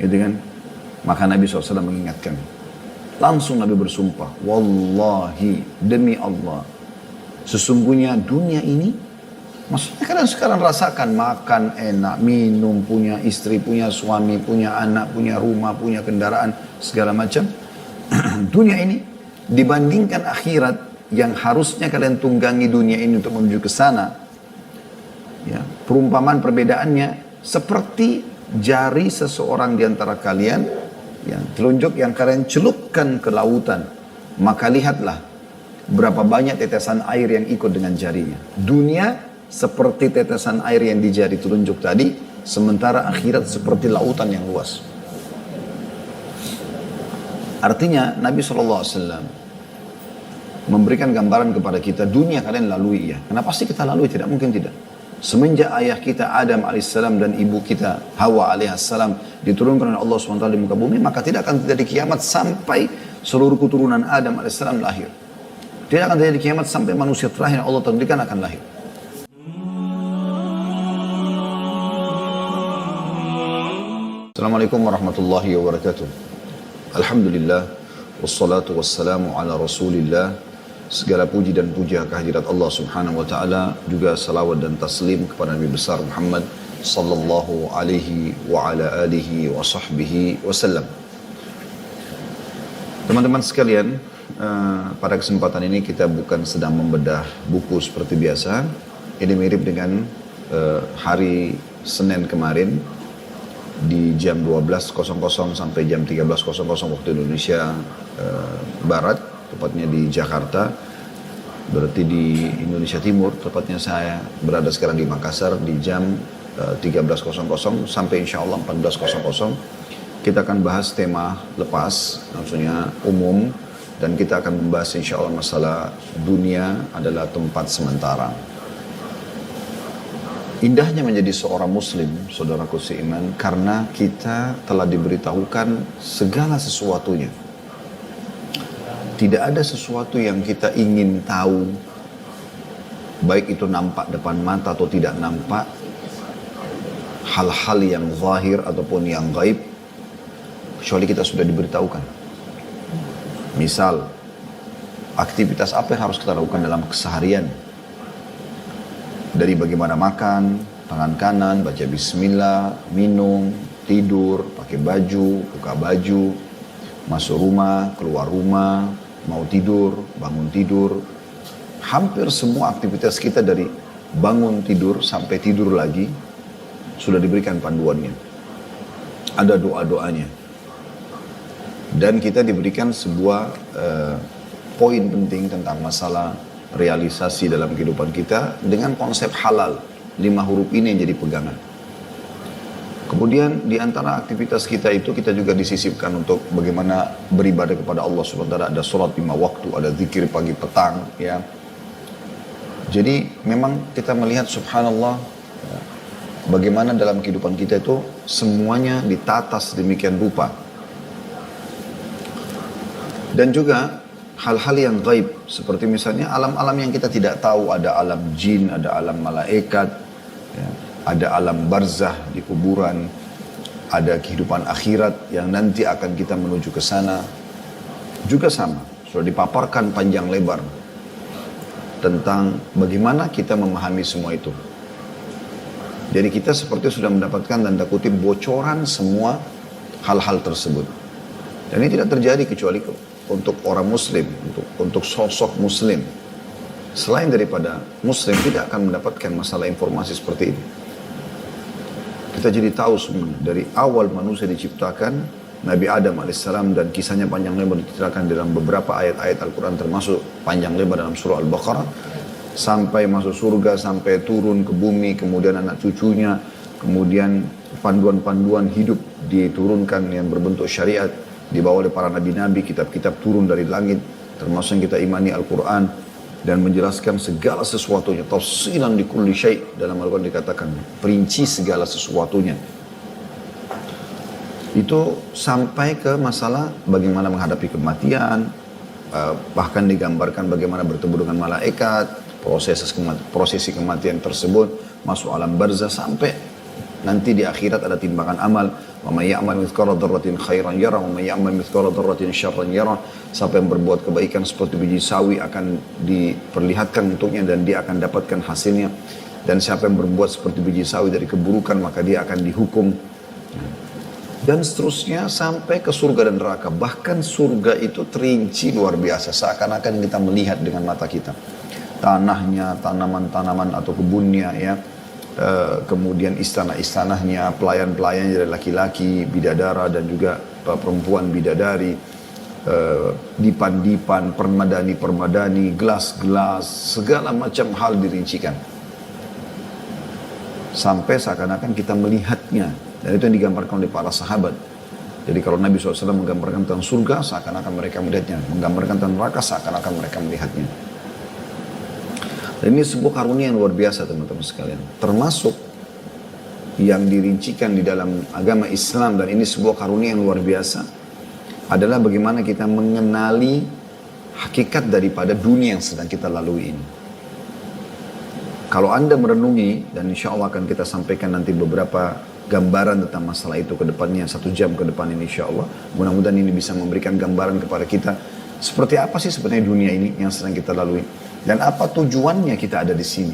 Gitu kan? Maka Nabi SAW mengingatkan. Langsung Nabi bersumpah, wallahi, demi Allah, sesungguhnya dunia ini, maksudnya kalian sekarang rasakan makan enak, minum, punya istri, punya suami, punya anak, punya rumah, punya kendaraan, segala macam. Dunia ini dibandingkan akhirat yang harusnya kalian tunggangi dunia ini untuk menuju ke sana. Ya, perumpamaan perbedaannya seperti jari seseorang di antara kalian, yang telunjuk yang kalian celupkan ke lautan, maka lihatlah berapa banyak tetesan air yang ikut dengan jarinya. Dunia seperti tetesan air yang di jari telunjuk tadi, sementara akhirat seperti lautan yang luas. Artinya Nabi SAW memberikan gambaran kepada kita, dunia kalian lalui ya. Kenapa sih kita lalui? Tidak mungkin tidak. Semenjak ayah kita Adam alaihissalam dan ibu kita Hawa alaihissalam diturunkan oleh Allah SWT di muka bumi, maka tidak akan terjadi kiamat sampai seluruh keturunan Adam alaihissalam lahir. Tidak akan terjadi kiamat sampai manusia terakhir yang Allah takdirkan akan lahir. Assalamualaikum warahmatullahi wabarakatuh. Alhamdulillah, wassalatu wassalamu ala rasulillah. Segala puji dan puja kehadirat Allah subhanahu wa ta'ala, juga salawat dan taslim kepada Nabi besar Muhammad sallallahu alaihi wa ala alihi wa sahbihi wasallam. Teman-teman sekalian, pada kesempatan ini kita bukan sedang membedah buku seperti biasa. Ini mirip dengan hari Senin kemarin di jam 12.00 sampai jam 13.00 waktu Indonesia Barat, tepatnya di Jakarta, berarti di Indonesia Timur, tepatnya saya berada sekarang di Makassar di jam 13.00 sampai insya Allah 14.00. Kita akan bahas tema lepas, maksudnya umum, dan kita akan membahas insya Allah masalah dunia adalah tempat sementara. Indahnya menjadi seorang muslim, saudaraku seiman, karena kita telah diberitahukan segala sesuatunya. Tidak ada sesuatu yang kita ingin tahu, baik itu nampak depan mata atau tidak nampak, hal-hal yang zahir ataupun yang gaib, kecuali kita sudah diberitahukan. Misal, aktivitas apa yang harus kita lakukan dalam keseharian. Dari bagaimana makan, tangan kanan, baca bismillah, minum, tidur, pakai baju, buka baju, masuk rumah, keluar rumah, mau tidur, bangun tidur. Hampir semua aktivitas kita dari bangun tidur sampai tidur lagi sudah diberikan panduannya. Ada doa-doanya. Dan kita diberikan sebuah poin penting tentang masalah realisasi dalam kehidupan kita dengan konsep halal. 5 huruf ini yang jadi pegangan. Kemudian di antara aktivitas kita itu kita juga disisipkan untuk bagaimana beribadah kepada Allah SWT. Ada sholat 5 waktu, ada zikir pagi petang, ya. Jadi memang kita melihat subhanallah, ya, bagaimana dalam kehidupan kita itu semuanya ditata sedemikian rupa. Dan juga hal-hal yang gaib, seperti misalnya alam-alam yang kita tidak tahu, ada alam jin, ada alam malaikat, ya. Ada alam barzah di kuburan, ada kehidupan akhirat yang nanti akan kita menuju ke sana. Juga sama, sudah dipaparkan panjang lebar tentang bagaimana kita memahami semua itu. Jadi kita seperti sudah mendapatkan tanda kutip bocoran semua hal-hal tersebut. Dan ini tidak terjadi kecuali untuk orang muslim, untuk sosok muslim. Selain daripada muslim tidak akan mendapatkan masalah informasi seperti ini. Kita jadi tahu semuanya, dari awal manusia diciptakan, Nabi Adam alaihissalam, dan kisahnya panjang lebar diceritakan dalam beberapa ayat-ayat Al-Quran, termasuk panjang lebar dalam surah Al-Baqarah, sampai masuk surga, sampai turun ke bumi, kemudian anak cucunya, kemudian panduan-panduan hidup diturunkan yang berbentuk syariat, dibawa oleh para nabi-nabi, kitab-kitab turun dari langit, termasuk yang kita imani Al-Quran, dan menjelaskan segala sesuatunya, tafsilan di kulli syai', dalam Al-Quran dikatakan perinci segala sesuatunya. Itu sampai ke masalah bagaimana menghadapi kematian, bahkan digambarkan bagaimana bertemu dengan malaikat, prosesi kematian tersebut, masuk alam barzah, sampai Nanti di akhirat ada timbangan amal. Wa may ya'mal mithqala dzarratin khairan yarah, wa may ya'mal mithqala dzarratin syarran yarah. Siapa yang berbuat kebaikan seperti biji sawi akan diperlihatkan untuknya dan dia akan dapatkan hasilnya. Dan siapa yang berbuat seperti biji sawi dari keburukan maka dia akan dihukum. Dan seterusnya sampai ke surga dan neraka. Bahkan surga itu terinci luar biasa. Seakan-akan kita melihat dengan mata kita. Tanahnya, tanaman-tanaman atau kebunnya ya. Kemudian istana-istananya, pelayan-pelayannya dari laki-laki, bidadara dan juga perempuan bidadari. Dipan-dipan, permadani-permadani, gelas-gelas, segala macam hal dirincikan. Sampai seakan-akan kita melihatnya. Dan itu yang digambarkan oleh para sahabat. Jadi kalau Nabi SAW menggambarkan tentang surga, seakan-akan mereka melihatnya. Menggambarkan tentang neraka, seakan-akan mereka melihatnya. Dan ini sebuah karunia yang luar biasa teman-teman sekalian. Termasuk yang dirincikan di dalam agama Islam, dan ini sebuah karunia yang luar biasa, adalah bagaimana kita mengenali hakikat daripada dunia yang sedang kita lalui ini. Kalau Anda merenungi, dan insya Allah akan kita sampaikan nanti beberapa gambaran tentang masalah itu ke depannya, 1 jam ke depan ini insya Allah. Mudah-mudahan ini bisa memberikan gambaran kepada kita, seperti apa sih sebenarnya dunia ini yang sedang kita lalui. Dan apa tujuannya kita ada di sini.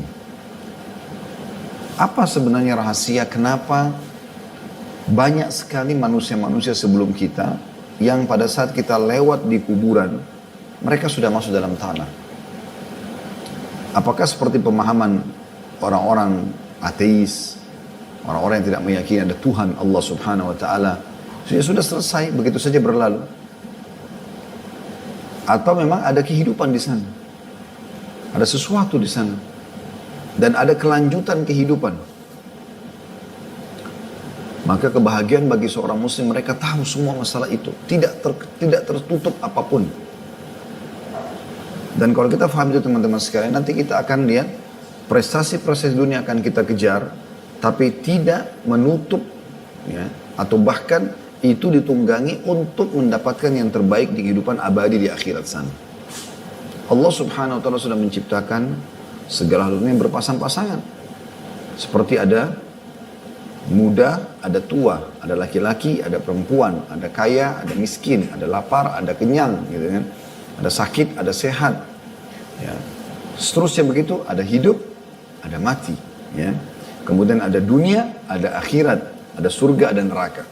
Apa sebenarnya rahasia kenapa banyak sekali manusia-manusia sebelum kita, yang pada saat kita lewat di kuburan, mereka sudah masuk dalam tanah. Apakah seperti pemahaman orang-orang ateis, orang-orang yang tidak meyakini ada Tuhan Allah Subhanahu wa taala, sudah selesai, begitu saja berlalu? Atau memang ada kehidupan di sana? Ada sesuatu di sana. Dan ada kelanjutan kehidupan. Maka kebahagiaan bagi seorang muslim, mereka tahu semua masalah itu. Tidak tertutup apapun. Dan kalau kita paham itu teman-teman sekalian, nanti kita akan lihat prestasi-prestasi dunia akan kita kejar, tapi tidak menutup ya, atau bahkan itu ditunggangi untuk mendapatkan yang terbaik di kehidupan abadi di akhirat sana. Allah Subhanahu wa taala sudah menciptakan segala hal yang berpasang-pasangan. Seperti ada muda, ada tua, ada laki-laki, ada perempuan, ada kaya, ada miskin, ada lapar, ada kenyang, gitu kan. Ada sakit, ada sehat. Ya. Seterusnya begitu, ada hidup, ada mati. Ya. Kemudian ada dunia, ada akhirat, ada surga, ada neraka.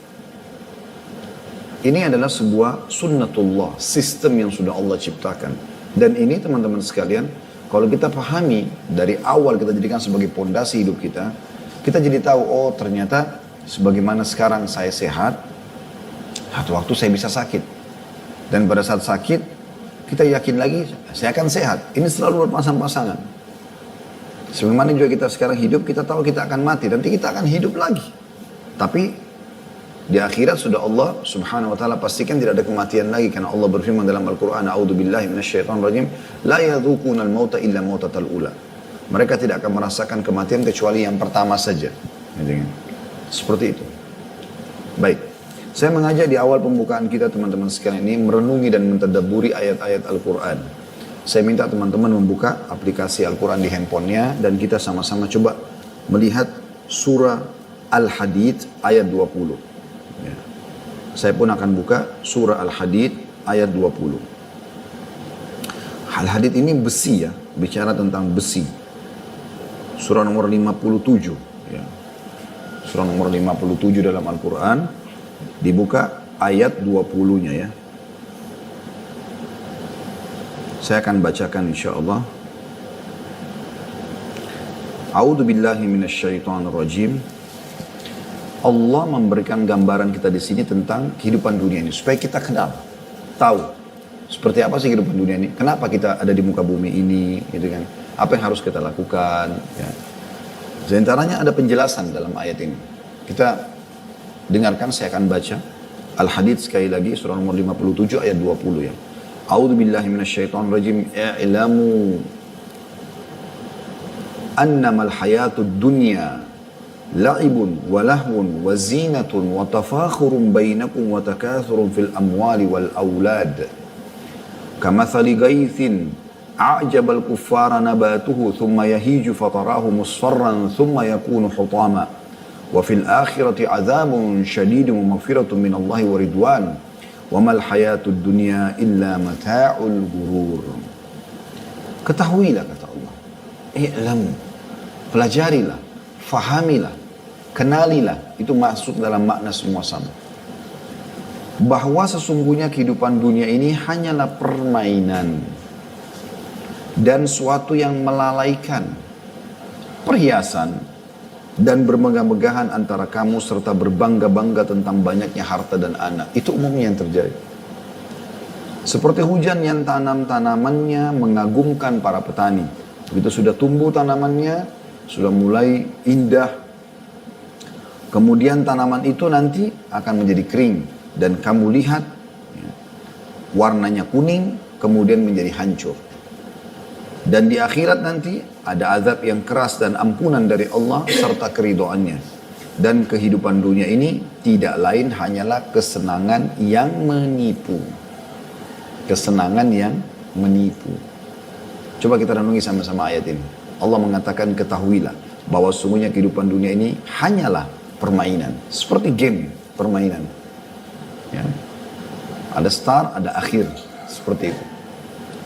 Ini adalah sebuah sunnatullah, sistem yang sudah Allah ciptakan. Dan ini teman-teman sekalian, kalau kita pahami dari awal kita jadikan sebagai pondasi hidup kita, kita jadi tahu, oh ternyata sebagaimana sekarang saya sehat, satu waktu saya bisa sakit. Dan pada saat sakit, kita yakin lagi, saya akan sehat. Ini selalu berpasang-pasangan. Sebagaimana juga kita sekarang hidup, kita tahu kita akan mati. Nanti kita akan hidup lagi. Tapi di akhirat sudah Allah Subhanahu wa taala pastikan tidak ada kematian lagi, karena Allah berfirman dalam Al-Qur'an, a'udzubillahi minasyaitonir rajim, la yadzuqunal mauta illa mautatal ula. Mereka tidak akan merasakan kematian kecuali yang pertama saja. Seperti itu. Baik. Saya mengajak di awal pembukaan kita teman-teman sekalian ini merenungi dan mentadabburi ayat-ayat Al-Qur'an. Saya minta teman-teman membuka aplikasi Al-Qur'an di handphonenya dan kita sama-sama coba melihat surah Al-Hadid ayat 20. Ya. Saya pun akan buka surah Al-Hadid ayat 20. Al-Hadid ini besi ya, bicara tentang besi. Surah nomor 57 ya. Surah nomor 57 dalam Al-Qur'an, dibuka ayat 20-nya ya. Saya akan bacakan insyaallah. A'udzu billahi minasyaitonir rajim. Allah memberikan gambaran kita di sini tentang kehidupan dunia ini supaya kita kenal, tahu seperti apa sih kehidupan dunia ini, kenapa kita ada di muka bumi ini, gitu kan? Apa yang harus kita lakukan? Ya. Di antaranya ada penjelasan dalam ayat ini. Kita dengarkan, saya akan baca Al-Hadid sekali lagi, surah nomor 57 ayat 20 ya. A'udzu billahi minasyaitonir rajim. I'lamu annamal hayatud dunya la'ibun wa lahwun wa zinatun wa tafakhurun bainakum wa takathurun fil amwali wal aulad. Kamathali ghaithin a'jabal kuffara nabatuhu thumma yahiju fatarahu musfarran thumma yakunu hutama. Wa fil akhirati azabun syadidun wa maghfiratun minallahi wa ridwan. Wa mal hayatud dunya illa mata'ul ghurur. Ketahuilah kata Allah. I'lamu. Pelajarilah, fahamilah, kenalilah. Itu masuk dalam makna semua sama. Bahwa sesungguhnya kehidupan dunia ini hanyalah permainan dan suatu yang melalaikan, perhiasan dan bermegah-megahan antara kamu serta berbangga-bangga tentang banyaknya harta dan anak. Itu umumnya yang terjadi. Seperti hujan yang tanamannya mengagumkan para petani. Begitu sudah tumbuh tanamannya, sudah mulai indah, kemudian tanaman itu nanti akan menjadi kering. Dan kamu lihat warnanya kuning, kemudian menjadi hancur. Dan di akhirat nanti ada azab yang keras dan ampunan dari Allah serta keridoannya. Dan kehidupan dunia ini tidak lain hanyalah kesenangan yang menipu. Kesenangan yang menipu. Coba kita renungi sama-sama ayat ini. Allah mengatakan ketahuilah bahwa sesungguhnya kehidupan dunia ini hanyalah permainan. Seperti game, permainan. Ya. Ada start, ada akhir. Seperti itu.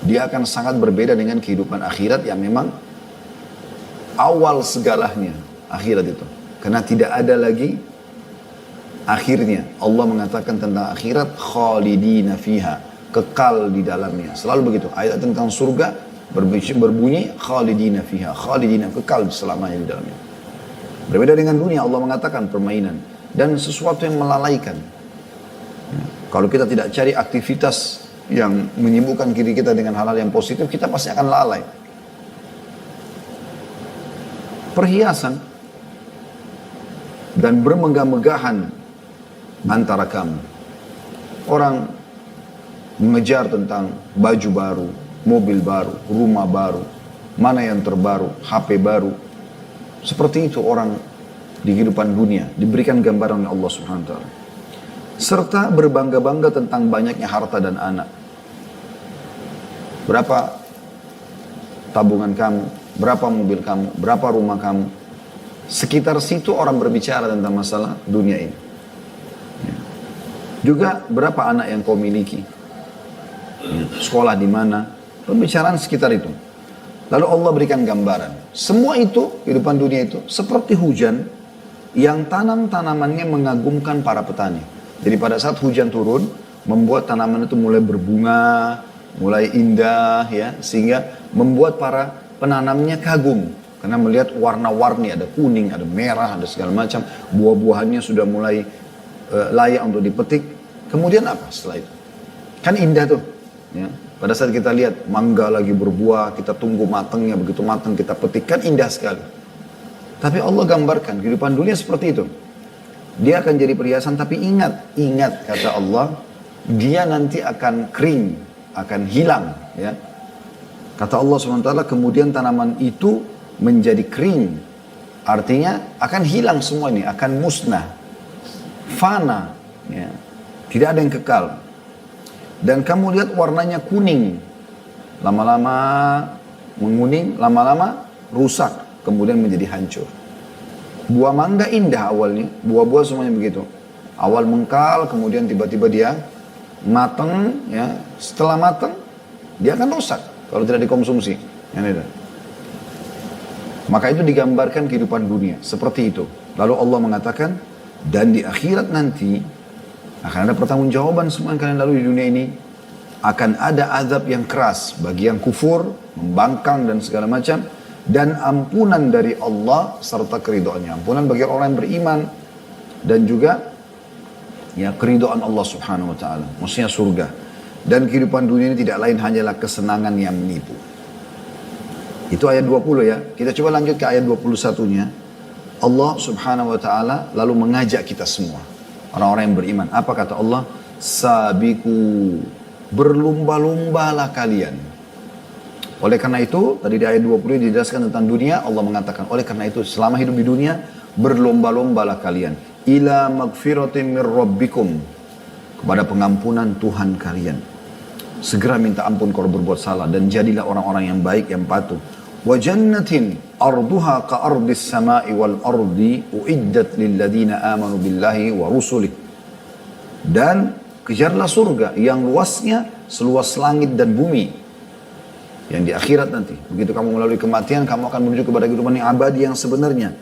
Dia akan sangat berbeda dengan kehidupan akhirat yang memang awal segalanya. Akhirat itu. Karena tidak ada lagi akhirnya. Allah mengatakan tentang akhirat khalidina fiha. Kekal di dalamnya. Selalu begitu. Ayat tentang surga berbunyi khalidina fiha. Khalidina, kekal selamanya di dalamnya. Berbeda dengan dunia, Allah mengatakan permainan. Dan sesuatu yang melalaikan. Kalau kita tidak cari aktivitas yang menyibukkan diri kita dengan hal-hal yang positif, kita pasti akan lalai. Perhiasan dan bermegah-megahan antara kamu. Orang mengejar tentang baju baru, mobil baru, rumah baru, mana yang terbaru, HP baru. Seperti itu orang di kehidupan dunia, diberikan gambaran oleh Allah Subhanahu wa taala. Serta berbangga-bangga tentang banyaknya harta dan anak. Berapa tabungan kamu, berapa mobil kamu, berapa rumah kamu. Sekitar situ orang berbicara tentang masalah dunia ini. Juga berapa anak yang kau miliki, sekolah di mana, pembicaraan sekitar itu. Lalu Allah berikan gambaran. Semua itu, kehidupan dunia itu, seperti hujan yang tanam-tanamannya mengagumkan para petani. Jadi pada saat hujan turun, membuat tanaman itu mulai berbunga, mulai indah, ya, sehingga membuat para penanamnya kagum. Karena melihat warna-warni, ada kuning, ada merah, ada segala macam. Buah-buahannya sudah mulai layak untuk dipetik. Kemudian apa setelah itu? Kan indah tuh. Ya. Pada saat kita lihat mangga lagi berbuah, kita tunggu matangnya, begitu matang kita petik, kan indah sekali. Tapi Allah gambarkan kehidupan dunia seperti itu. Dia akan jadi perhiasan, tapi ingat kata Allah, dia nanti akan kering, akan hilang. Ya. Kata Allah SWT, kemudian tanaman itu menjadi kering. Artinya akan hilang semua ini, akan musnah, fana. Ya. Tidak ada yang kekal. Dan kamu lihat warnanya kuning. Lama-lama menguning, lama-lama rusak, kemudian menjadi hancur. Buah mangga indah awalnya, buah-buah semuanya begitu. Awal mengkal, kemudian tiba-tiba dia matang, ya. Setelah matang, dia akan rusak kalau tidak dikonsumsi. Maka itu digambarkan kehidupan dunia, seperti itu. Lalu Allah mengatakan, dan di akhirat nanti, akan ada pertanggungjawaban semua yang kalian lalui di dunia ini. Akan ada azab yang keras bagi yang kufur, membangkang dan segala macam. Dan ampunan dari Allah serta keridoannya. Ampunan bagi orang yang beriman. Dan juga ya keridoan Allah Subhanahu wa ta'ala. Maksudnya surga. Dan kehidupan dunia ini tidak lain hanyalah kesenangan yang menipu. Itu ayat 20 ya. Kita coba lanjut ke ayat 21-nya. Allah Subhanahu wa ta'ala lalu mengajak kita semua. Orang-orang yang beriman. Apa kata Allah? Sabiku, berlumba-lumbalah kalian. Oleh karena itu, tadi di ayat 20 dijelaskan tentang dunia, Allah mengatakan, oleh karena itu, selama hidup di dunia, berlomba-lombalah kalian. Ila magfiratin mir rabbikum. Kepada pengampunan Tuhan kalian. Segera minta ampun kalau berbuat salah. Dan jadilah orang-orang yang baik, yang patuh. Wa jannatin arduha ka ardis sama'i wal ardi uiddat lilladina amanu billahi wa rusulih. Dan kejarlah surga yang luasnya seluas langit dan bumi. Yang di akhirat nanti. Begitu kamu melalui kematian, kamu akan menuju kepada kehidupan yang abadi yang sebenarnya.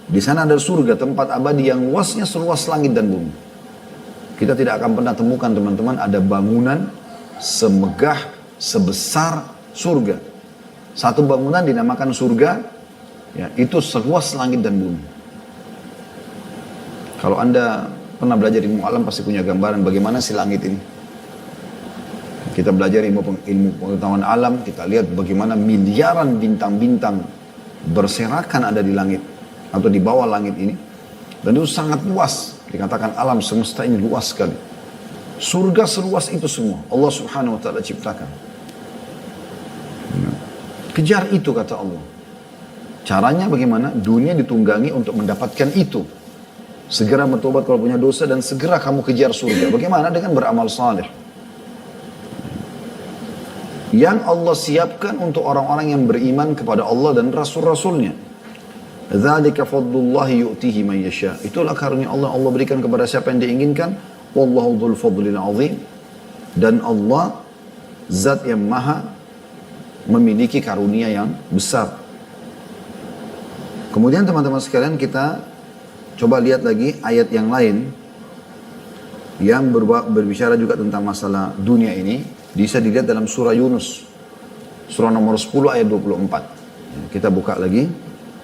Di sana ada surga, tempat abadi yang luasnya seluas langit dan bumi. Kita tidak akan pernah temukan teman-teman ada bangunan semegah sebesar surga. Satu bangunan dinamakan surga, ya, itu seluas langit dan bumi. Kalau Anda pernah belajar ilmu alam pasti punya gambaran bagaimana si langit ini. Kita belajar ilmu pengetahuan alam, kita lihat bagaimana miliaran bintang-bintang berserakan ada di langit atau di bawah langit ini. Dan itu sangat luas. Dikatakan alam semesta ini luas sekali. Surga seluas itu semua Allah subhanahu wa ta'ala ciptakan. Kejar itu kata Allah. Caranya bagaimana? Dunia ditunggangi untuk mendapatkan itu. Segera bertobat kalau punya dosa dan segera kamu kejar surga. Bagaimana? Dengan beramal saleh. Yang Allah siapkan untuk orang-orang yang beriman kepada Allah dan Rasul-Rasulnya. Dzalika fadlullahi yu'tihi man yasha. Itulah karunia Allah berikan kepada siapa yang diinginkan. Wallahu dzul fadlil azim. Dan Allah zat yang maha memiliki karunia yang besar. Kemudian teman-teman sekalian kita coba lihat lagi ayat yang lain yang berbicara juga tentang masalah dunia ini. Bisa dilihat dalam surah Yunus. Surah nomor 10 ayat 24. Kita buka lagi.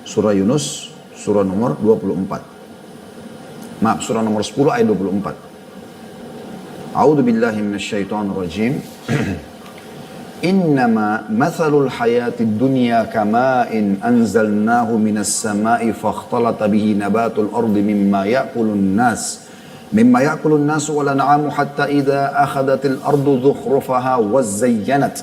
Surah Yunus, surah nomor 24. Maaf, surah nomor 10 ayat 24. A'udzu billahi minasyaitonir rajim. Innama mathalul hayatid dunya kama'in anzalnahu minas sama'i fakhtalata bihi nabatul ardi mimma ya'kulun nas. مما يأكل الناس والأنعام حتى إذا أخذت الأرض زخرفها وزينت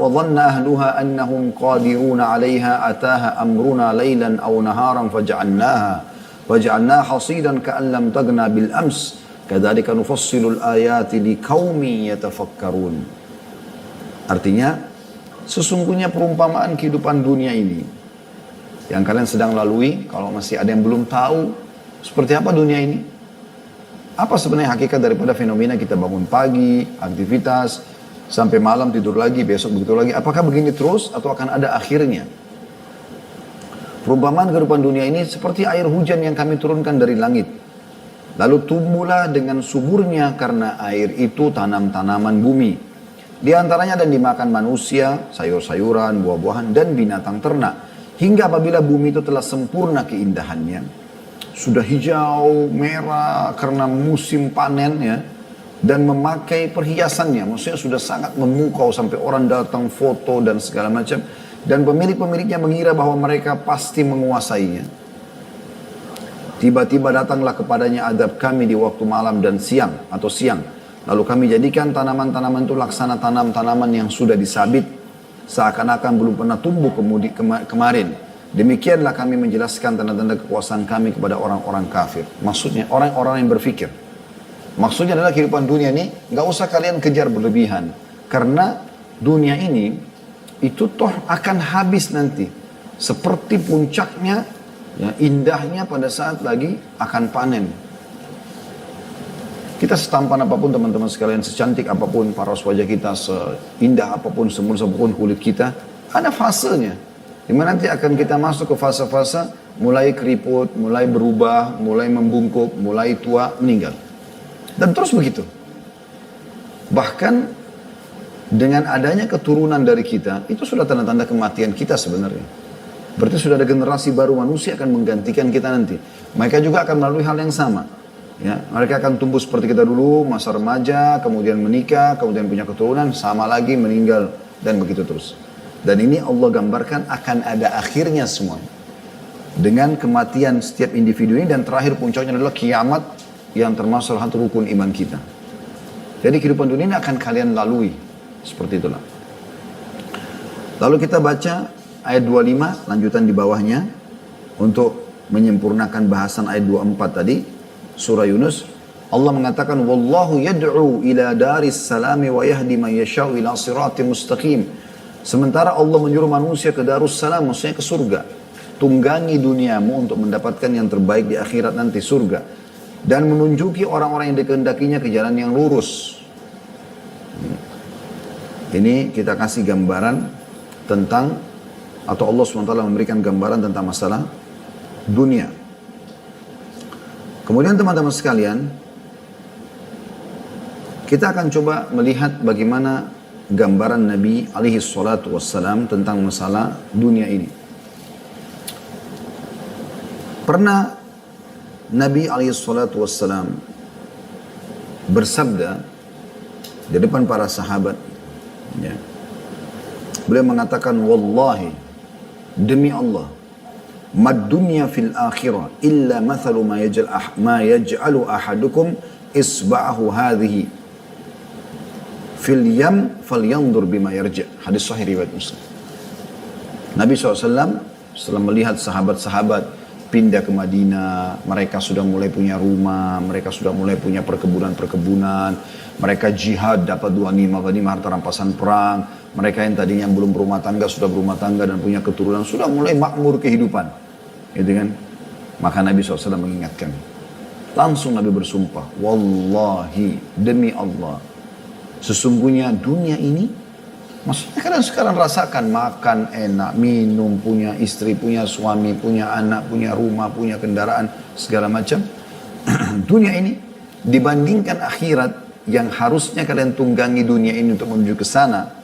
وظن أهلها أنهم قادرون عليها أتاها أمرنا ليلا أو نهارا فجعلناها حصيدا كأن لم تغن بالأمس كذلك نفصل الآيات لقوم يتفكرون. Artinya sesungguhnya perumpamaan kehidupan dunia ini yang kalian sedang lalui, kalau masih ada yang belum tahu seperti apa dunia ini. Apa sebenarnya hakikat daripada fenomena kita bangun pagi, aktivitas, sampai malam tidur lagi, besok begitu lagi. Apakah begini terus atau akan ada akhirnya? Perumpamaan kehidupan dunia ini seperti air hujan yang kami turunkan dari langit. Lalu tumbuhlah dengan suburnya karena air itu tanam-tanaman bumi. Di antaranya dan dimakan manusia, sayur-sayuran, buah-buahan, dan binatang ternak. Hingga apabila bumi itu telah sempurna keindahannya, sudah hijau, merah karena musim panen ya, dan memakai perhiasannya, maksudnya sudah sangat memukau sampai orang datang foto dan segala macam, dan pemilik-pemiliknya mengira bahwa mereka pasti menguasainya. Tiba-tiba datanglah kepadanya adab kami di waktu malam dan siang atau siang. Lalu kami jadikan tanaman-tanaman itu laksana tanaman yang sudah disabit, seakan-akan belum pernah tumbuh kemarin. Demikianlah kami menjelaskan tanda-tanda kekuasaan kami kepada orang-orang kafir. Maksudnya orang-orang yang berfikir. Maksudnya adalah kehidupan dunia ini nggak usah kalian kejar berlebihan. Karena dunia ini itu toh akan habis nanti. Seperti puncaknya, ya, indahnya pada saat lagi akan panen. Kita setampan apapun teman-teman sekalian, secantik apapun paras wajah kita, seindah apapun, semulus apapun kulit kita, ada fasenya. Dimana nanti akan kita masuk ke fase-fase mulai keriput, mulai berubah, mulai membungkuk, mulai tua, meninggal. Dan terus begitu. Bahkan dengan adanya keturunan dari kita, itu sudah tanda-tanda kematian kita sebenarnya. Berarti sudah ada generasi baru manusia akan menggantikan kita nanti. Mereka juga akan melalui hal yang sama. Ya, mereka akan tumbuh seperti kita dulu, masa remaja, kemudian menikah, kemudian punya keturunan, sama lagi meninggal, dan begitu terus. Dan ini Allah gambarkan akan ada akhirnya semua. Dengan kematian setiap individu ini dan terakhir puncaknya adalah kiamat yang termasuk salah satu rukun iman kita. Jadi kehidupan dunia ini akan kalian lalui. Seperti itulah. Lalu kita baca ayat 25 lanjutan di bawahnya untuk menyempurnakan bahasan ayat 24 tadi. Surah Yunus. Allah mengatakan wallahu yad'u ila daris salami wa yahdi man yasha'u ila siratim mustaqim. Sementara Allah menyuruh manusia ke Darussalam, maksudnya ke surga. Tunggangi duniamu untuk mendapatkan yang terbaik di akhirat nanti, surga. Dan menunjuki orang-orang yang dikehendakinya ke jalan yang lurus. Ini kita kasih gambaran tentang, atau Allah SWT memberikan gambaran tentang masalah dunia. Kemudian teman-teman sekalian, kita akan coba melihat bagaimana gambaran Nabi alaihi salatu wassalam tentang masalah dunia ini. Pernah Nabi alaihi salatu wassalam bersabda di depan para sahabat, ya. Beliau mengatakan, wallahi, demi Allah, mad dunya fil akhirah illa mathalu ma yaj'alu ahadukum isba'ahu hadhihi fil yam falyanzur bima yarja'. Hadis sahih riwayat Muslim. Nabi SAW setelah melihat sahabat-sahabat pindah ke Madinah, mereka sudah mulai punya rumah, mereka sudah mulai punya perkebunan-perkebunan, mereka jihad dapat dua ghanimah harta rampasan perang, mereka yang tadinya belum berumah tangga sudah berumah tangga dan punya keturunan, sudah mulai makmur kehidupan, gitu kan? Maka Nabi SAW mengingatkan, langsung Nabi bersumpah, wallahi, demi Allah, sesungguhnya dunia ini, maksudnya kalian sekarang rasakan makan enak, minum, punya istri, punya suami, punya anak, punya rumah, punya kendaraan, segala macam. Dunia ini dibandingkan akhirat yang harusnya kalian tunggangi dunia ini untuk menuju ke sana.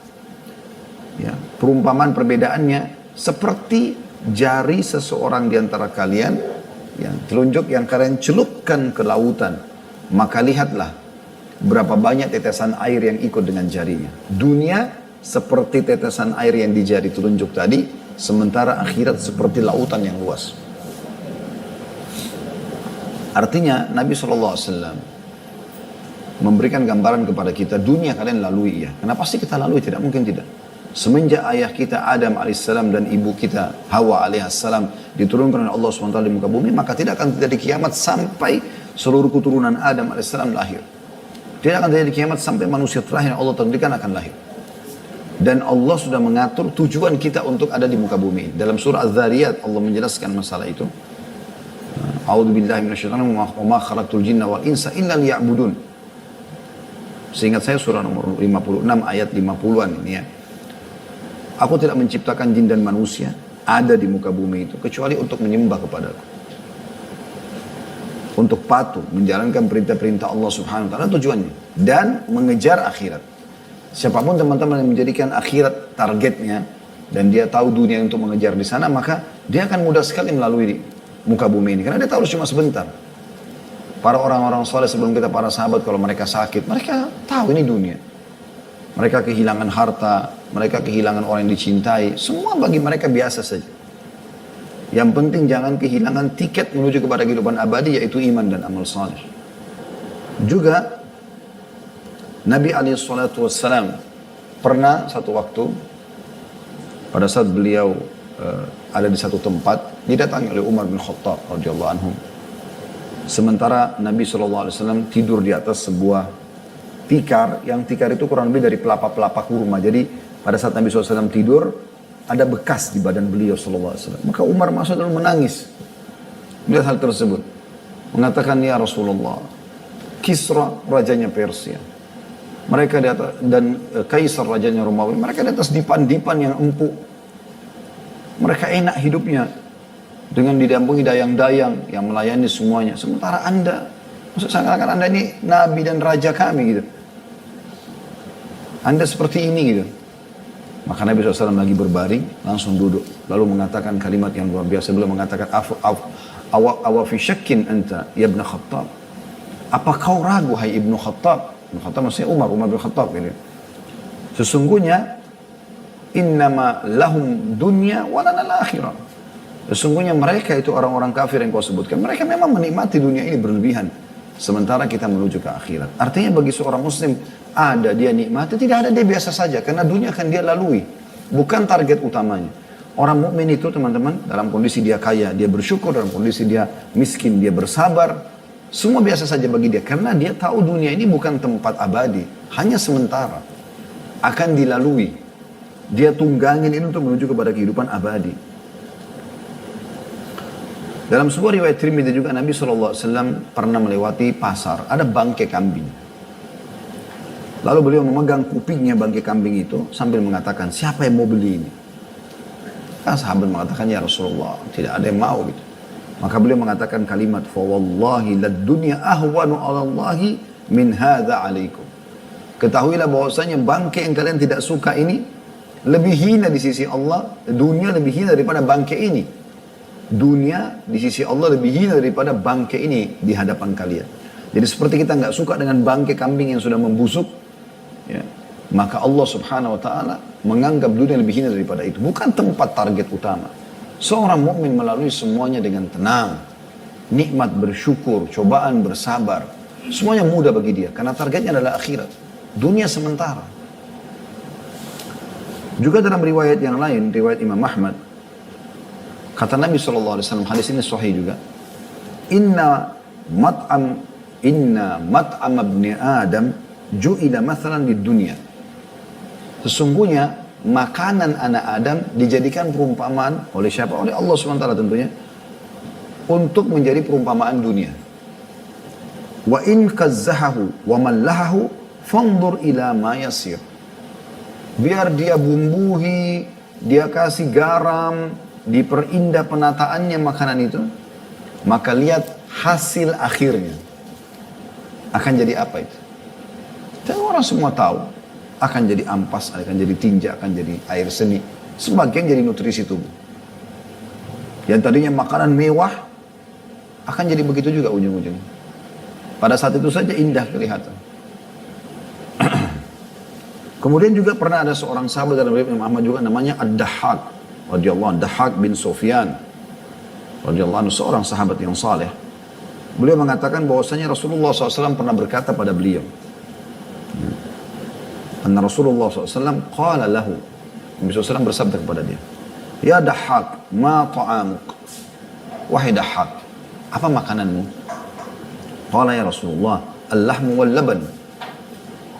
Ya, perumpamaan perbedaannya seperti jari seseorang di antara kalian, yang telunjuk yang kalian celupkan ke lautan, maka lihatlah berapa banyak tetesan air yang ikut dengan jarinya. Dunia seperti tetesan air yang di jari telunjuk tadi, sementara akhirat seperti lautan yang luas. Artinya Nabi SAW memberikan gambaran kepada kita, dunia kalian lalui ya. Kenapa sih kita lalui? Tidak mungkin tidak. Semenjak ayah kita Adam alaihissalam dan ibu kita Hawa alaihissalam diturunkan oleh Allah SWT di muka bumi, maka tidak akan terjadi kiamat sampai seluruh keturunan Adam alaihissalam lahir. Tidak akan terjadi kiamat sampai manusia terakhir yang Allah takdirkan akan lahir. Dan Allah sudah mengatur tujuan kita untuk ada di muka bumi. Dalam surah Az-Zariyat Allah menjelaskan masalah itu. A'udzubillahi minasyaitonir rajim, wa ma khalaqtul jinna wal insa illa liya'budun. Seingat saya surah nomor 56 ayat 50-an ini ya. Aku tidak menciptakan jin dan manusia ada di muka bumi itu kecuali untuk menyembah kepadaku. Untuk patuh, menjalankan perintah-perintah Allah Subhanahu wa taala tujuannya, dan mengejar akhirat. Siapapun teman-teman yang menjadikan akhirat targetnya dan dia tahu dunia untuk mengejar di sana, maka dia akan mudah sekali melalui muka bumi ini karena dia tahu cuma sebentar. Para orang-orang soleh sebelum kita, para sahabat, kalau mereka sakit, mereka tahu ini dunia. Mereka kehilangan harta, mereka kehilangan orang yang dicintai, semua bagi mereka biasa saja. Yang penting jangan kehilangan tiket menuju kepada kehidupan abadi, yaitu iman dan amal saleh. Juga Nabi SAW pernah satu waktu pada saat beliau ada di satu tempat, didatangi oleh Umar bin Khattab radhiyallahu anhu. Sementara Nabi SAW tidur di atas sebuah tikar, yang tikar itu kurang lebih dari pelapa-pelapa kurma. Jadi pada saat Nabi SAW tidur, ada bekas di badan beliau SAW. Maka Umar masuk lalu menangis melihat hal tersebut. Mengatakan, ya Rasulullah, Kisra rajanya Persia, mereka di atas, dan Kaisar rajanya Romawi, mereka di atas dipan-dipan yang empuk. Mereka enak hidupnya dengan didampingi dayang-dayang yang melayani semuanya. Sementara Anda, maksud seakan-akan Anda ini nabi dan raja kami gitu. Anda seperti ini gitu. Maka Nabi SAW lagi berbaring, langsung duduk. Lalu mengatakan kalimat yang luar biasa. Beliau mengatakan, awa fi syakkin anta, ya Ibn Khattab. Apa kau ragu, hai Ibnu Khattab? Ibnu Khattab maksudnya Umar bin Khattab. Gitu. Sesungguhnya, innama lahum dunya walana al-akhirah. Sesungguhnya mereka itu orang-orang kafir yang kau sebutkan. Mereka memang menikmati dunia ini berlebihan. Sementara kita menuju ke akhirat. Artinya bagi seorang muslim, ada dia nikmati, tidak ada dia biasa saja. Karena dunia akan dia lalui. Bukan target utamanya. Orang mukmin itu teman-teman, dalam kondisi dia kaya, dia bersyukur. Dalam kondisi dia miskin, dia bersabar. Semua biasa saja bagi dia. Karena dia tahu dunia ini bukan tempat abadi. Hanya sementara. Akan dilalui. Dia tunggangin ini untuk menuju kepada kehidupan abadi. Dalam sebuah riwayat Tirmidzi juga Nabi SAW pernah melewati pasar, ada bangkai kambing. Lalu beliau memegang kupingnya bangkai kambing itu sambil mengatakan, siapa yang mau beli ini? Kan sahabat mengatakan, ya Rasulullah, tidak ada yang mau gitu. Maka beliau mengatakan kalimat, fa wallahi lad dunya ahwanu 'ala Allahi min hadza 'alaikum. Ketahuilah bahwasanya bangkai yang kalian tidak suka ini lebih hina di sisi Allah, dunia lebih hina daripada bangkai ini. Dunia di sisi Allah lebih hina daripada bangkai ini di hadapan kalian. Jadi seperti kita nggak suka dengan bangkai kambing yang sudah membusuk, ya, maka Allah Subhanahu Wa Taala menganggap dunia lebih hina daripada itu. Bukan tempat target utama. Seorang mukmin melalui semuanya dengan tenang, nikmat bersyukur, cobaan bersabar, semuanya mudah bagi dia karena targetnya adalah akhirat. Dunia sementara. Juga dalam riwayat yang lain, riwayat Imam Ahmad, kata Nabi SAW, hadis ini sahih juga. Inna mat'am ibni Adam ju'ila mathalan di dunia. Sesungguhnya makanan anak Adam dijadikan perumpamaan oleh siapa? Oleh Allah SWT tentunya. Untuk menjadi perumpamaan dunia. Wa in kazzahahu wa mallahahu fandur ila ma yasir. Biar dia bumbuhi, dia kasih garam, diperindah penataannya makanan itu, maka lihat hasil akhirnya. Akan jadi apa itu? Dan orang semua tahu, akan jadi ampas, akan jadi tinja, akan jadi air seni. Sebagian jadi nutrisi tubuh. Yang tadinya makanan mewah, akan jadi begitu juga ujung-ujungnya. Pada saat itu saja indah kelihatan. Kemudian juga pernah ada seorang sahabat dalam riwayat Imam Ahmad juga namanya Ad-Dahhak radhiyallahu anhu, Dahhak bin Sufyan radhiyallahu anhu, seorang sahabat yang saleh. Beliau mengatakan bahwasanya Rasulullah SAW pernah berkata pada beliau, anna Rasulullah SAW qala lahu, Nabi SAW bersabda kepada dia, ya Dahhak, ma ta'amuk, wahai Dahhak, apa makananmu? Qala ya Rasulullah, al-lahmu wal laban.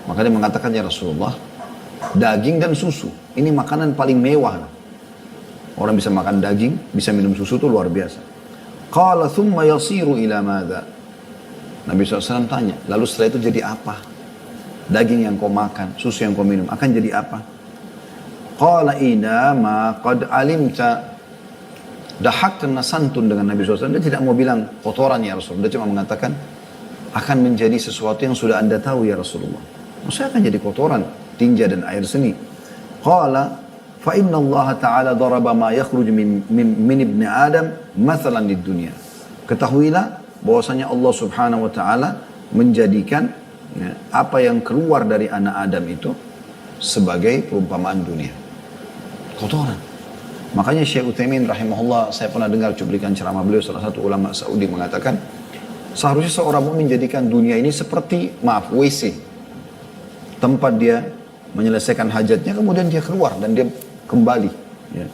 Maka dia mengatakan, ya Rasulullah, daging dan susu. Ini makanan paling mewah. Orang bisa makan daging, bisa minum susu itu luar biasa. Qala thumma yasiru ila madha. Nabi SAW tanya, lalu setelah itu jadi apa? Daging yang kau makan, susu yang kau minum, akan jadi apa? Qala ina ma qad alimta. Dahhak kena santun dengan Nabi SAW. Dia tidak mau bilang kotoran ya Rasulullah. Dia cuma mengatakan, akan menjadi sesuatu yang sudah anda tahu ya Rasulullah. Maksudnya akan jadi kotoran, tinja dan air seni. Qala fa inna Allah Ta'ala daraba ma yakhruj min ibni Adam mathalan di dunia. Ketahuilah bahwasanya Allah Subhanahu wa taala menjadikan ya, apa yang keluar dari anak Adam itu sebagai perumpamaan dunia. Kotoran. Makanya Syekh Utsaimin rahimahullah, saya pernah dengar cuplikan ceramah beliau, salah satu ulama Saudi mengatakan, seharusnya seorang mukmin menjadikan dunia ini seperti, WC. Tempat dia menyelesaikan hajatnya, kemudian dia keluar dan dia kembali ya,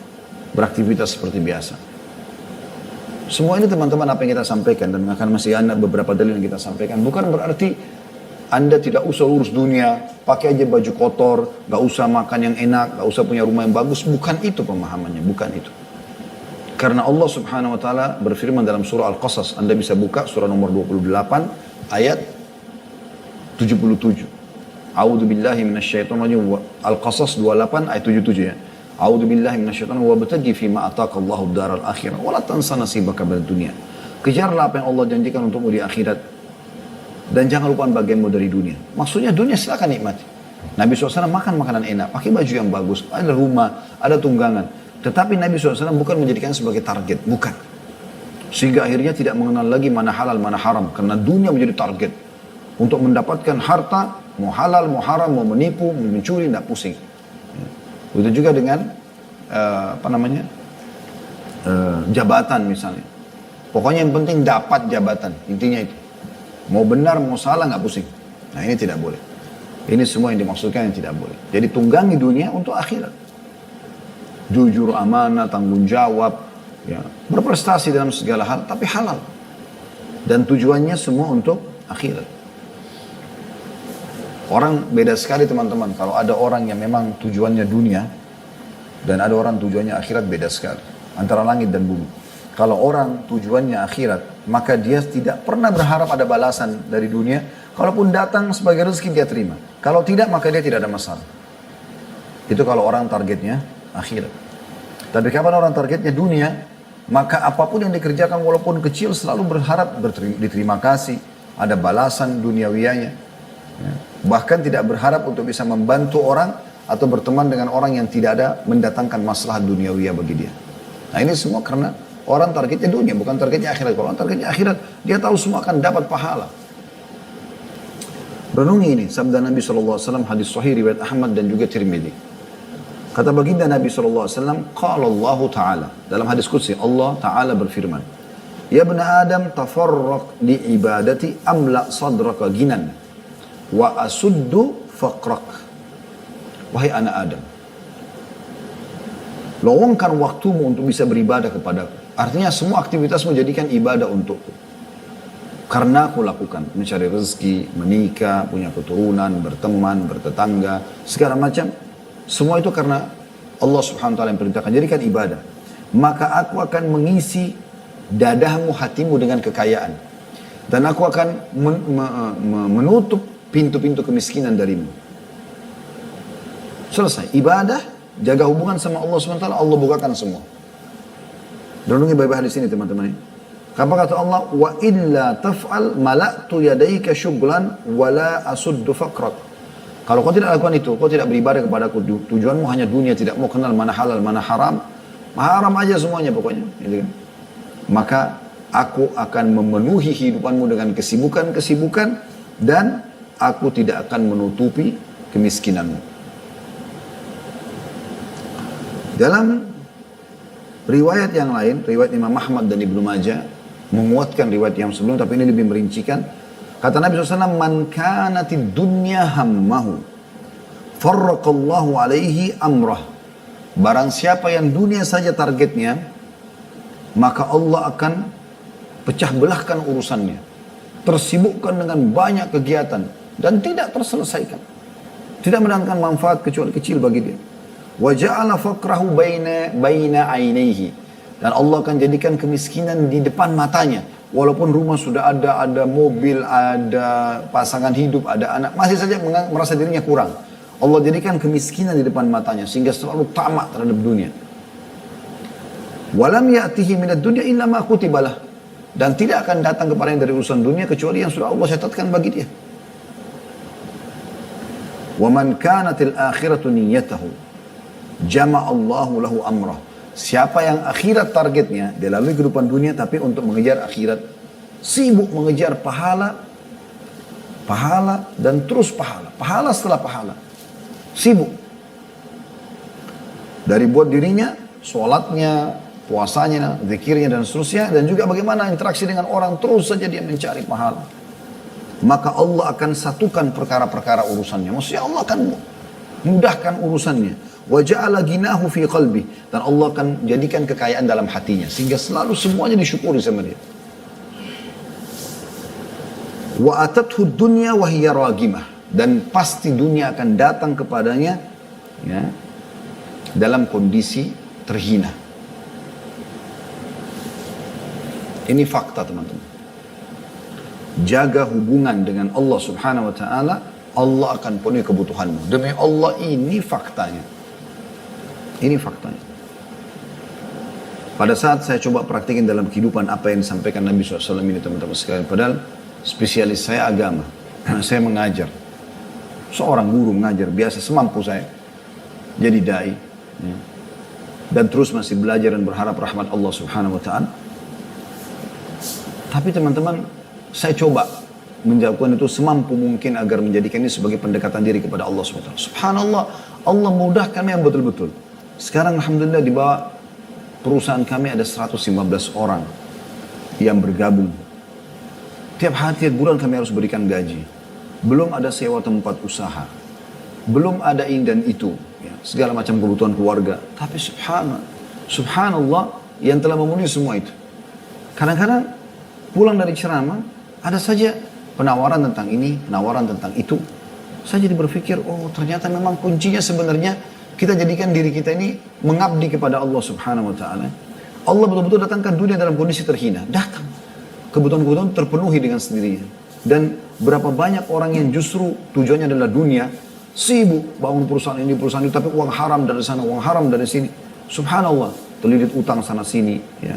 beraktivitas seperti biasa. Semua ini teman-teman apa yang kita sampaikan, dan akan masih ada beberapa dalil yang kita sampaikan, bukan berarti anda tidak usah urus dunia, pakai aja baju kotor, gak usah makan yang enak, gak usah punya rumah yang bagus. Bukan itu pemahamannya, bukan itu. Karena Allah Subhanahu wa taala berfirman dalam surah Al-Qasas, Anda bisa buka surah nomor 28 ayat 77. A'udzu billahi minasyaitonir rajim. Al-Qasas 28 ayat 77 ya. A'udzu billahi minasyaitonir rajim, wa bataghi fi ma ataka Allahu ad-daral akhirah wa la tansa nasibaka minad dunya. Kejarlah apa yang Allah janjikan untukmu di akhirat dan jangan lupa bagianmu dari dunia. Maksudnya dunia silakan nikmati. Nabi SAW makan makanan enak, pakai baju yang bagus, ada rumah, ada tunggangan. Tetapi Nabi SAW bukan menjadikan sebagai target, bukan. Sehingga akhirnya tidak mengenal lagi mana halal, mana haram. Karena dunia menjadi target. Untuk mendapatkan harta, mau halal, mau haram, mau menipu, mau mencuri, tidak pusing. Begitu juga dengan, jabatan misalnya. Pokoknya yang penting dapat jabatan, intinya itu. Mau benar, mau salah, nggak pusing. Nah ini tidak boleh. Ini semua yang dimaksudkan yang tidak boleh. Jadi tunggangi dunia untuk akhirat. Jujur, amanah, tanggung jawab, ya, berprestasi dalam segala hal, tapi halal. Dan tujuannya semua untuk akhirat. Orang beda sekali teman-teman. Kalau ada orang yang memang tujuannya dunia, Dan ada orang tujuannya akhirat, beda sekali. Antara langit dan bumi. Kalau orang tujuannya akhirat, maka dia tidak pernah berharap ada balasan dari dunia. Kalaupun datang sebagai rezeki dia terima. Kalau tidak, maka dia tidak ada masalah. Itu kalau orang targetnya akhirat. Tapi kapan orang targetnya dunia, maka apapun yang dikerjakan walaupun kecil selalu berharap diterima kasih, ada balasan duniawiyanya. Ya. Bahkan tidak berharap untuk bisa membantu orang atau berteman dengan orang yang tidak ada mendatangkan masalah duniawiyah bagi dia. Nah ini semua karena orang targetnya dunia, bukan targetnya akhirat. Kalau orang targetnya akhirat, dia tahu semua akan dapat pahala. Renungi ini, sabda Nabi SAW, hadis sahih riwayat Ahmad dan juga Tirmidzi. Kata baginda Nabi SAW, Qala Allah Ta'ala, dalam hadis qudsi, Allah Ta'ala berfirman, Ya bena Adam, tafarraq li ibadati amla sadraka ginan, wa asuddu faqrak. Wahai anak Adam, lowongkan waktumu untuk bisa beribadah kepadaku. Artinya semua aktivitasmu jadikan ibadah untukku. Karena aku lakukan, mencari rezeki, menikah, punya keturunan, berteman, bertetangga, segala macam. Semua itu karena Allah Subhanahu wa taala yang perintahkan, jadikan ibadah. Maka aku akan mengisi dadahmu, hatimu dengan kekayaan. Dan aku akan menutup pintu-pintu kemiskinan darimu. Selesai. Ibadah, jaga hubungan sama Allah SWT, Allah bukakan semua. Renungi baik-baik hadis ini teman-teman. Apa kata Allah? Wa illa taf'al mala'tu yadaika syuglan wala asuddu faqrak. Kalau kau tidak lakukan itu, kau tidak beribadah kepadaku, tujuanmu hanya dunia, tidak mau kenal mana halal, mana haram. Haram aja semuanya pokoknya. Gitu kan? Maka aku akan memenuhi hidupanmu dengan kesibukan-kesibukan dan aku tidak akan menutupi kemiskinanmu. Dalam riwayat yang lain, riwayat Imam Ahmad dan Ibnu Majah, menguatkan riwayat yang sebelum, tapi ini lebih merincikan. Kata Nabi SAW, Man kanatid dunya hammahu, farraqallahu alaihi amrah. Barang siapa yang dunia saja targetnya, maka Allah akan pecah belahkan urusannya. Tersibukkan dengan banyak kegiatan, dan tidak terselesaikan. Tidak mendatangkan manfaat kecuali kecil bagi dia. Wa ja'ala faqrahu baina ainaihi. Dan Allah akan jadikan kemiskinan di depan matanya. Walaupun rumah sudah ada mobil, ada pasangan hidup, ada anak, masih saja merasa dirinya kurang. Allah jadikan kemiskinan di depan matanya sehingga selalu tamak terhadap dunia. Walam ya'tihi minad dunya illa ma kutibalah. Dan tidak akan datang kepadanya dari urusan dunia kecuali yang sudah Allah catatkan bagi dia. Wa man kanatil akhiratu niyyatahu jama'allahu lahu amrah. Siapa yang akhirat targetnya, dia lalui kehidupan dunia tapi untuk mengejar akhirat. Sibuk mengejar pahala, pahala dan terus pahala. Pahala setelah pahala. Sibuk. Dari buat dirinya, sholatnya, puasanya, zikirnya dan seterusnya. Dan juga bagaimana interaksi dengan orang, terus saja dia mencari pahala. Maka Allah akan satukan perkara-perkara urusannya. Maksudnya Allah akan mudahkan urusannya. Wa ja'ala ginahu fi qalbi, dan Allah akan jadikan kekayaan dalam hatinya sehingga selalu semuanya disyukuri sama dia. Wa atathu dunya wa hiya ragimah, dan pasti dunia akan datang kepadanya ya, dalam kondisi terhina. Ini fakta teman-teman. Jaga hubungan dengan Allah Subhanahu wa taala, Allah akan penuhi kebutuhanmu. Demi Allah, ini faktanya. Ini faktanya. Pada saat saya coba praktikin dalam kehidupan apa yang disampaikan Nabi SAW ini teman-teman sekalian. Padahal spesialis saya agama. Saya mengajar. Seorang guru mengajar. Biasa semampu saya. Jadi da'i. Ya. Dan terus masih belajar dan berharap rahmat Allah Subhanahu Wa Ta'ala. Tapi teman-teman, saya coba menjawabkan itu semampu mungkin agar menjadikan ini sebagai pendekatan diri kepada Allah SWT. Subhanallah, Allah mudahkan yang betul-betul. Sekarang Alhamdulillah di bawah perusahaan kami ada 115 orang yang bergabung. Tiap bulan kami harus berikan gaji. Belum ada sewa tempat usaha. Belum ada ini dan itu. Ya, segala macam kebutuhan keluarga. Tapi subhanallah yang telah memenuhi semua itu. Kadang-kadang pulang dari ceramah, ada saja penawaran tentang ini, penawaran tentang itu. Saya jadi berpikir, oh ternyata memang kuncinya sebenarnya Kita jadikan diri kita ini mengabdi kepada Allah Subhanahu wa taala. Allah betul-betul datangkan dunia dalam kondisi terhina. Datang. Kebutuhan-kebutuhan terpenuhi dengan sendirinya. Dan berapa banyak orang yang justru tujuannya adalah dunia, sibuk bangun perusahaan ini, perusahaan itu, tapi uang haram dari sana, uang haram dari sini. Subhanallah, terlilit utang sana sini, ya.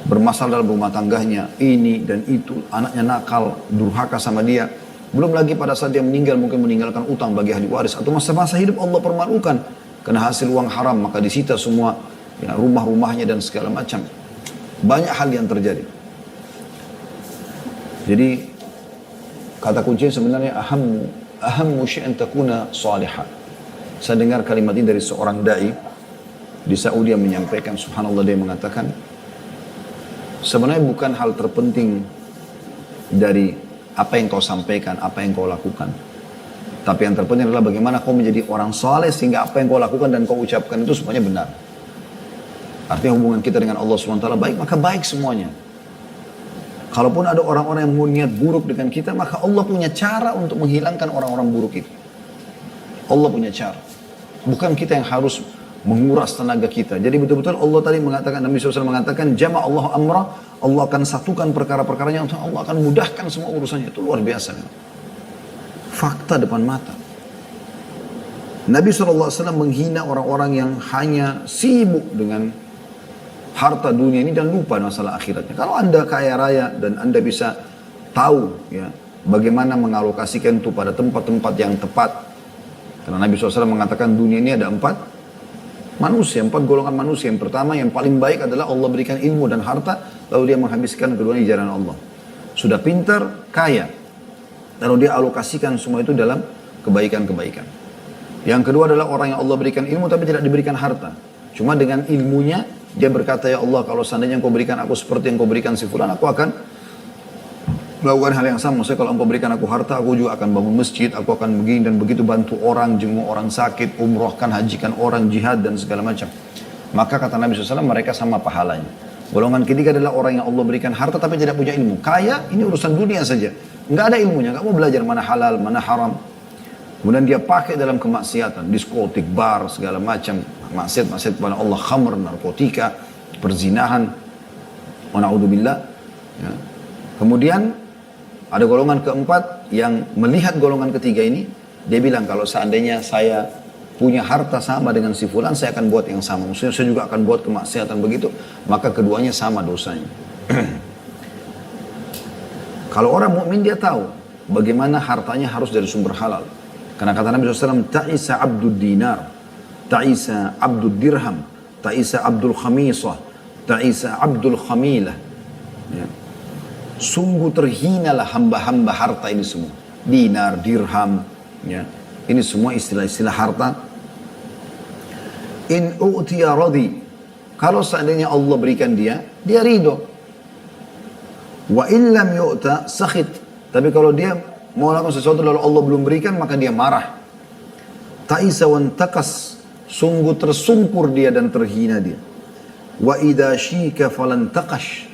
Bermasalah dalam rumah tangganya, ini dan itu, anaknya nakal, durhaka sama dia. Belum lagi pada saat dia meninggal mungkin meninggalkan utang bagi ahli waris. Atau masa-masa hidup Allah permalukan. Karena hasil uang haram maka disita semua ya, rumah-rumahnya dan segala macam. Banyak hal yang terjadi. Jadi kata kuncinya sebenarnya ahammu syai'an takuna salihah. Saya dengar kalimat ini dari seorang da'i di Saudi yang menyampaikan, subhanallah, dia mengatakan sebenarnya bukan hal terpenting dari apa yang kau sampaikan, apa yang kau lakukan. Tapi yang terpenting adalah bagaimana kau menjadi orang saleh sehingga apa yang kau lakukan dan kau ucapkan itu semuanya benar. Artinya hubungan kita dengan Allah SWT baik, maka baik semuanya. Kalaupun ada orang-orang yang mau niat buruk dengan kita, maka Allah punya cara untuk menghilangkan orang-orang buruk itu. Allah punya cara. Bukan kita yang harus menguras tenaga kita. Jadi betul-betul Allah tadi mengatakan, Nabi SAW mengatakan, Jama' Allah amra, Allah akan satukan perkara-perkaranya, Allah akan mudahkan semua urusannya. Itu luar biasa. Fakta depan mata. Nabi SAW menghina orang-orang yang hanya sibuk dengan harta dunia ini dan lupa masalah akhiratnya. Kalau anda kaya raya dan anda bisa tahu ya bagaimana mengalokasikan itu pada tempat-tempat yang tepat. Karena Nabi SAW mengatakan dunia ini ada 4 manusia, 4 golongan manusia. Yang pertama, yang paling baik adalah Allah berikan ilmu dan harta, lalu dia menghabiskan keduanya di jalan Allah. Sudah pintar, kaya, lalu dia alokasikan semua itu dalam kebaikan-kebaikan. Yang kedua adalah orang yang Allah berikan ilmu tapi tidak diberikan harta. Cuma dengan ilmunya, dia berkata, ya Allah, kalau seandainya engkau berikan aku seperti yang kau berikan si fulan, aku akan melakukan hal yang sama. Maksudnya kalau engkau berikan aku harta, aku juga akan bangun masjid, aku akan begini dan begitu, bantu orang, jenguk orang sakit, umrohkan, hajikan orang, jihad dan segala macam. Maka kata Nabi SAW, mereka sama pahalanya. Golongan ketiga adalah orang yang Allah berikan harta tapi tidak punya ilmu. Kaya, ini urusan dunia saja. Nggak ada ilmunya, nggak mau belajar mana halal, mana haram. Kemudian dia pakai dalam kemaksiatan, diskotik, bar, segala macam. Maksiat kepada Allah, khamr, narkotika, perzinahan. Wa na'udzubillah. Ya. Kemudian ada golongan keempat yang melihat golongan ketiga ini, dia bilang kalau seandainya saya punya harta sama dengan si fulan, saya akan buat yang sama. Maksudnya saya juga akan buat kemaksiatan begitu, maka keduanya sama dosanya. Kalau orang mukmin dia tahu bagaimana hartanya harus dari sumber halal. Karena kata Nabi SAW, ta'isa abdul dinar, ta'isa abdul dirham, ta'isa abdul khamisah, ta'isa abdul khamilah. Ya. Sungguh terhinalah hamba-hamba harta ini semua. Dinar, dirham, ya. Ini semua istilah-istilah harta. In u'tiya radhi. Kalau seandainya Allah berikan dia ridho. Wa illam yu'ta sakhit. Tapi kalau dia mau lakukan sesuatu lalu Allah belum berikan, maka dia marah. Ta'isa wan takas. Sungguh tersungkur dia dan terhina dia. Wa idha syika falan taqash.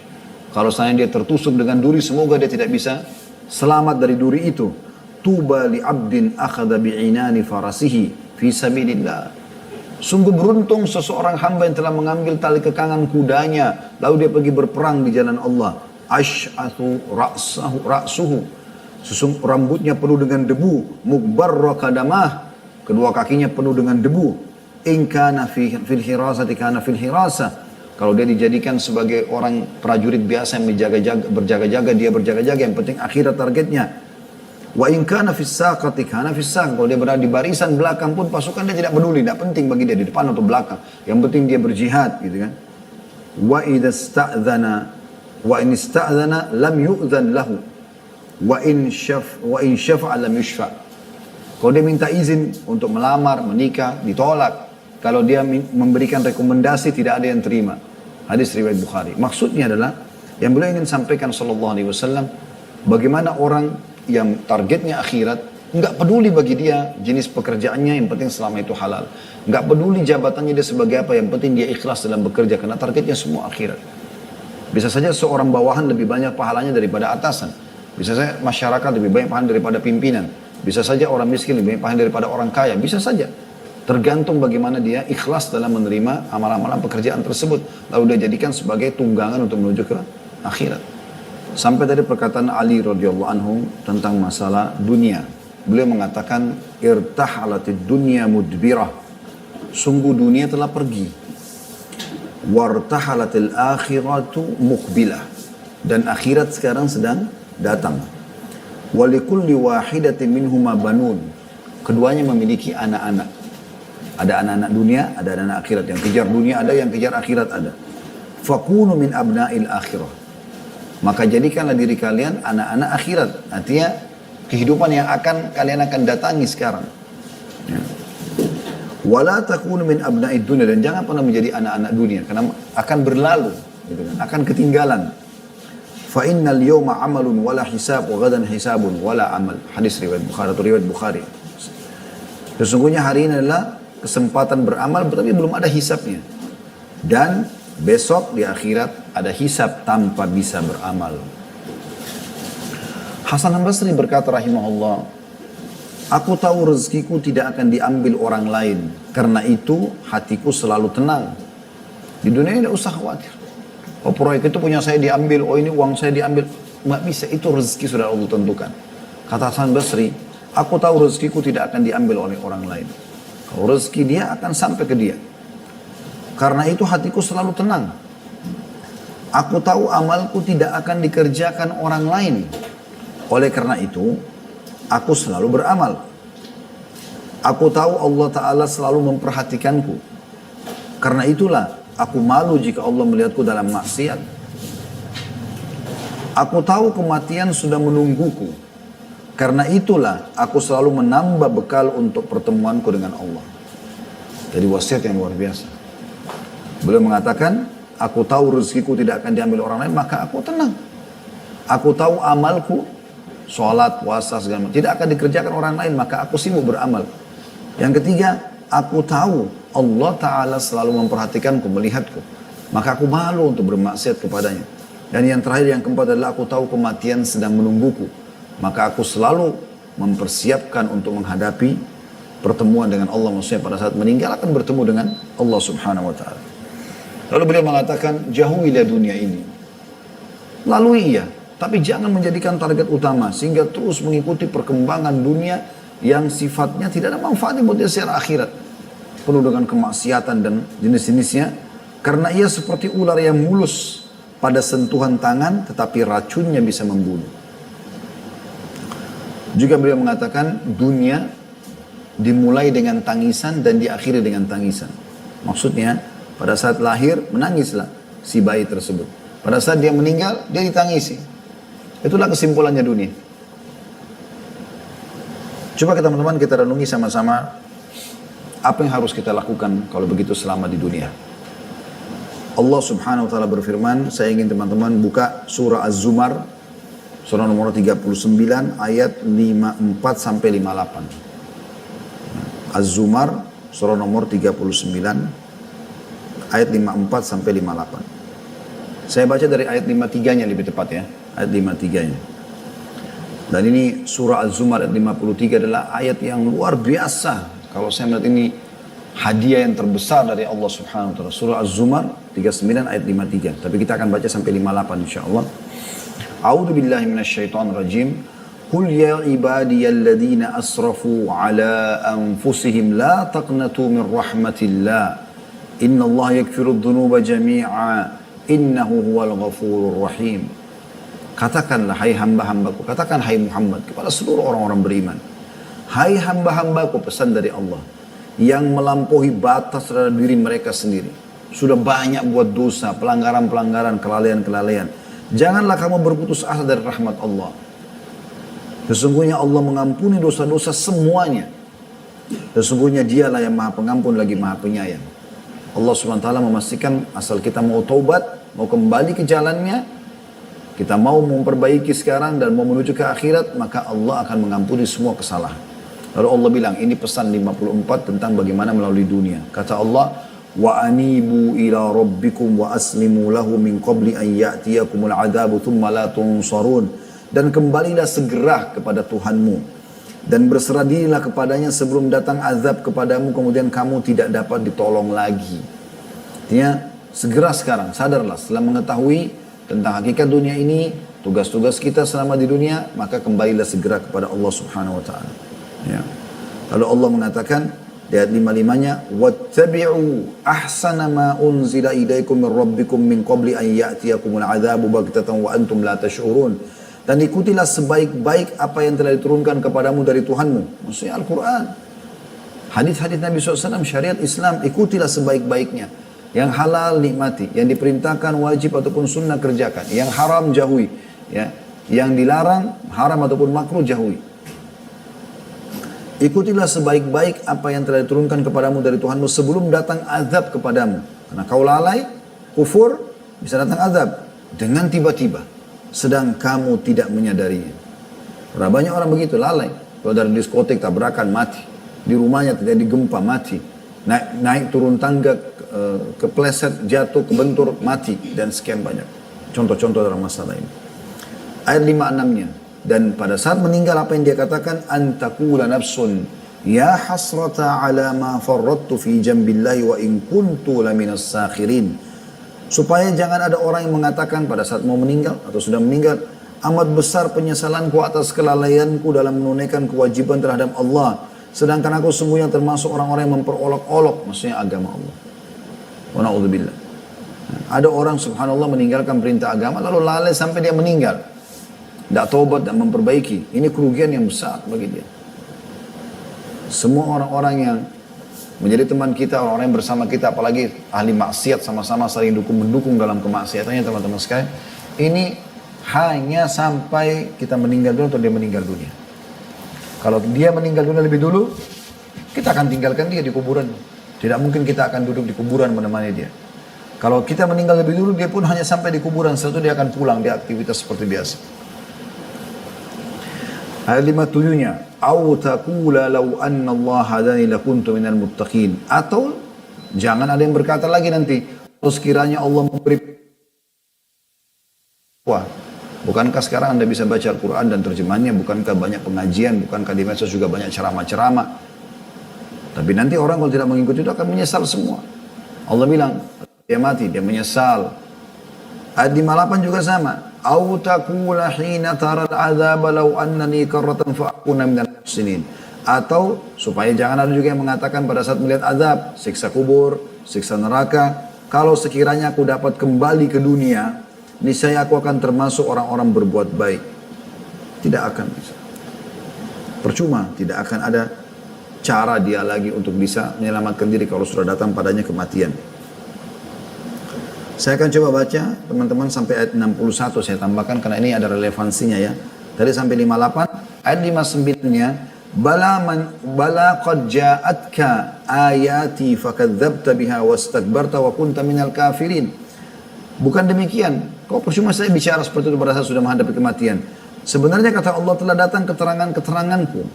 Kalau seandainya dia tertusuk dengan duri, semoga dia tidak bisa selamat dari duri itu. Tuba li abdin akhadha bi'inani farasihi fi sabilillah. Sungguh beruntung seseorang hamba yang telah mengambil tali kekangan kudanya, lalu dia pergi berperang di jalan Allah. Ash'athu ra'suhu. Rambutnya penuh dengan debu. Mugbarra kadamah. Kedua kakinya penuh dengan debu. In kana fil hirasati kana fil hirasah. Kalau dia dijadikan sebagai orang prajurit biasa yang berjaga-jaga, dia berjaga-jaga, yang penting akhirat targetnya. Wa in kana fis saqati kana fis saq. Kalau dia berada di barisan belakang pun pasukan, dia tidak peduli, tidak penting bagi dia di depan atau belakang. Yang penting dia berjihad, gitu kan. Wa idza sta'dzana wa in ista'dzana lam yu'dzan lahu. Wa in syafa'a lam yushfa'. Kalau dia minta izin untuk melamar, menikah, ditolak. Kalau dia memberikan rekomendasi, tidak ada yang terima. Hadis riwayat Bukhari. Maksudnya adalah yang beliau ingin sampaikan sallallahu alaihi wasallam, bagaimana orang yang targetnya akhirat, nggak peduli bagi dia jenis pekerjaannya, yang penting selama itu halal. Nggak peduli jabatannya dia sebagai apa, yang penting dia ikhlas dalam bekerja karena targetnya semua akhirat. Bisa saja seorang bawahan lebih banyak pahalanya daripada atasan. Bisa saja masyarakat lebih banyak pahala daripada pimpinan. Bisa saja orang miskin lebih banyak pahala daripada orang kaya. Bisa saja. Tergantung bagaimana dia ikhlas dalam menerima amal-amalan pekerjaan tersebut. Lalu dia jadikan sebagai tunggangan untuk menuju ke akhirat. Sampai dari perkataan Ali radhiyallahu anhu tentang masalah dunia. Beliau mengatakan, irtahalatid dunya mudbirah. Sungguh dunia telah pergi. Wartahalatil akhiratu muqbilah. Dan akhirat sekarang sedang datang. Walikulli wahidatin minhuma banun. Keduanya memiliki anak-anak. Ada anak-anak dunia, ada anak-anak akhirat. Yang kejar dunia ada, yang kejar akhirat ada. Fakunu min abna'il akhirah. Maka jadikanlah diri kalian anak-anak akhirat. Artinya kehidupan yang kalian akan datangi sekarang. Ya. Wala takunu min abna'id dunia. Dan jangan pernah menjadi anak-anak dunia. Karena akan berlalu. Gitu kan, akan ketinggalan. Fa innal yawma amalun wala hisab wa gadan hisabun wala amal. Hadis riwayat Bukhari atau riwayat Bukhari. Sesungguhnya hari ini adalah kesempatan beramal, tetapi belum ada hisabnya. Dan besok di akhirat ada hisab tanpa bisa beramal. Hasan al-Basri berkata rahimahullah, aku tahu rezekiku tidak akan diambil orang lain. Karena itu hatiku selalu tenang. Di dunia ini tidak usah khawatir. Oh proyek itu punya saya diambil, oh ini uang saya diambil. Nggak bisa, itu rezeki sudah Allah tentukan. Kata Hasan al-Basri, aku tahu rezekiku tidak akan diambil oleh orang lain. Kalau rezeki dia akan sampai ke dia. Karena itu hatiku selalu tenang. Aku tahu amalku tidak akan dikerjakan orang lain. Oleh karena itu, aku selalu beramal. Aku tahu Allah Ta'ala selalu memperhatikanku. Karena itulah, aku malu jika Allah melihatku dalam maksiat. Aku tahu kematian sudah menungguku. Karena itulah aku selalu menambah bekal untuk pertemuanku dengan Allah. Jadi wasiat yang luar biasa. Beliau mengatakan, aku tahu rezekiku tidak akan diambil orang lain, maka aku tenang. Aku tahu amalku, sholat, puasa, segala macam, tidak akan dikerjakan orang lain, maka aku sibuk beramal. Yang ketiga, aku tahu Allah Ta'ala selalu memperhatikanku, melihatku. Maka aku malu untuk bermaksiat kepadanya. Dan yang terakhir, yang keempat adalah aku tahu kematian sedang menungguku. Maka aku selalu mempersiapkan untuk menghadapi pertemuan dengan Allah. Maksudnya pada saat meninggal akan bertemu dengan Allah Subhanahu wa ta'ala. Lalu beliau mengatakan, jauhilah dunia ini. Lalui iya, tapi jangan menjadikan target utama. Sehingga terus mengikuti perkembangan dunia yang sifatnya tidak ada manfaatnya buat dia secara akhirat. Penuh dengan kemaksiatan dan jenis-jenisnya. Karena ia seperti ular yang mulus pada sentuhan tangan, tetapi racunnya bisa membunuh. Juga beliau mengatakan dunia dimulai dengan tangisan dan diakhiri dengan tangisan. Maksudnya pada saat lahir menangislah si bayi tersebut. Pada saat dia meninggal dia ditangisi. Itulah kesimpulannya dunia. Coba teman-teman kita renungi sama-sama apa yang harus kita lakukan kalau begitu selama di dunia. Allah Subhanahu wa taala berfirman, saya ingin teman-teman buka surah Az-Zumar surah nomor 39 ayat 54 sampai 58. Az-Zumar surah nomor 39 ayat 54 sampai 58. Saya baca dari ayat 53-nya lebih tepat ya, ayat 53-nya. Dan ini surah Az-Zumar ayat 53 adalah ayat yang luar biasa. Kalau saya melihat ini hadiah yang terbesar dari Allah Subhanahu wa taala. Surah Az-Zumar 39 ayat 53. Tapi kita akan baca sampai 58 insyaallah. A'udzu billahi minasyaitonir rajim. Qul ya ibadiyalladzina asrafu ala anfusihim la taqnatu min rahmatillah. Innallaha yaghfirudz dzunuba jami'a. Innahu huwal ghafurur rahim. Katakanlah hai hamba-hambaku, katakan hai Muhammad kepada seluruh orang-orang beriman. Hai hamba-hambaku, pesan dari Allah yang melampaui batas terhadap diri mereka sendiri. Sudah banyak buat dosa, pelanggaran-pelanggaran, kelalaian-kelalaian. Janganlah kamu berputus asa dari rahmat Allah. Sesungguhnya Allah mengampuni dosa-dosa semuanya. Sesungguhnya dialah yang maha pengampun lagi maha penyayang. Allah SWT memastikan asal kita mau taubat, mau kembali ke jalannya, kita mau memperbaiki sekarang dan mau menuju ke akhirat, maka Allah akan mengampuni semua kesalahan. Lalu Allah bilang, ini pesan 54 tentang bagaimana melalui dunia. Kata Allah, wa anibu ila rabbikum wa aslimu lahu min qabli an ya'tiyakumul adabu thumma la tunsarun. Dan kembalilah segera kepada Tuhanmu Dan berserah dirilah kepadanya sebelum datang azab kepadamu, kemudian kamu tidak dapat ditolong lagi. Artinya, segera sekarang, sadarlah setelah mengetahui tentang hakikat dunia ini, tugas-tugas kita selama di dunia, maka kembalilah segera kepada Allah Subhanahu wa taala. Ya. Lalu Allah mengatakan di ayat 55-nya, "Wattabi'u ahsana ma unzila ilaikum min rabbikum min qabli an ya'tiyakumul 'adzabu baghtatan wa antum la tash'urun." Dan ikutilah sebaik-baik apa yang telah diturunkan kepadamu dari Tuhanmu. Maksudnya Al-Quran. Hadis-hadis Nabi SAW, syariat Islam, ikutilah sebaik-baiknya. Yang halal nikmati, yang diperintahkan wajib ataupun sunnah kerjakan, yang haram jauhi, ya, yang dilarang haram ataupun makruh jauhi. Ikutilah sebaik-baik apa yang telah diturunkan kepadamu dari Tuhanmu sebelum datang azab kepadamu. Karena kau lalai, kufur, bisa datang azab dengan tiba-tiba, sedang kamu tidak menyadarinya. Karena banyak orang begitu, lalai. Kalau dari diskotik tabrakan mati, di rumahnya terjadi gempa mati, naik turun tangga kepleset, jatuh, kebentur, mati, dan sekian banyak contoh-contoh dalam masalah ini. Ayat 56-nya, dan pada saat meninggal apa yang dia katakan, antakula nafsun ya hasrata ala ma farrattu fi jambillahi wa in kuntu laminas sakhirin. Supaya jangan ada orang yang mengatakan pada saat mau meninggal atau sudah meninggal, amat besar penyesalanku atas kelalaianku dalam menunaikan kewajiban terhadap Allah. Sedangkan aku sesungguhnya termasuk orang-orang yang memperolok-olok, maksudnya agama Allah. Wa na'udzubillah. Ada orang subhanallah meninggalkan perintah agama lalu lalai sampai dia meninggal. Tidak taubat dan memperbaiki. Ini kerugian yang besar bagi dia. Semua orang-orang yang menjadi teman kita, orang-orang yang bersama kita, apalagi ahli maksiat, sama-sama saling mendukung dalam kemaksiatannya teman-teman sekalian. Ini hanya sampai kita meninggal dulu atau dia meninggal dunia. Kalau dia meninggal dunia lebih dulu, kita akan tinggalkan dia di kuburan. Tidak mungkin kita akan duduk di kuburan menemani dia. Kalau kita meninggal lebih dulu, dia pun hanya sampai di kuburan. Setelah itu dia akan pulang, dia aktivitas seperti biasa. Ayat 57-nya, "Au taqula law anna Allah hadani lakuntu minal muttaqin." Atau jangan ada yang berkata lagi nanti, kalau sekiranya Allah memberi, wah, bukankah sekarang Anda bisa baca Al-Quran dan terjemahannya, bukankah banyak pengajian, bukankah di medsos juga banyak ceramah-ceramah. Tapi nanti orang kalau tidak mengikuti itu akan menyesal semua. Allah bilang, dia mati, dia menyesal. Ayat 58 juga sama. Au taqula hina taral adzab law annani karratan fa akuna minal muhsinin. Atau supaya jangan ada juga yang mengatakan pada saat melihat azab, siksa kubur, siksa neraka, kalau sekiranya aku dapat kembali ke dunia, niscaya aku akan termasuk orang-orang berbuat baik. Tidak akan bisa. Percuma, tidak akan ada cara dia lagi untuk bisa menyelamatkan diri kalau sudah datang padanya kematian. Saya akan coba baca teman-teman sampai ayat 61 saya tambahkan karena ini ada relevansinya ya. Tadi sampai 58, ayat 59-nya, bala qad ja'atka ayati fakadzdzabta biha wastakbarta wa kunta minal kafirin. Bukan demikian. Kau percuma saya bicara seperti itu pada saat sudah menghadapi kematian. Sebenarnya kata Allah telah datang keterangan-keteranganku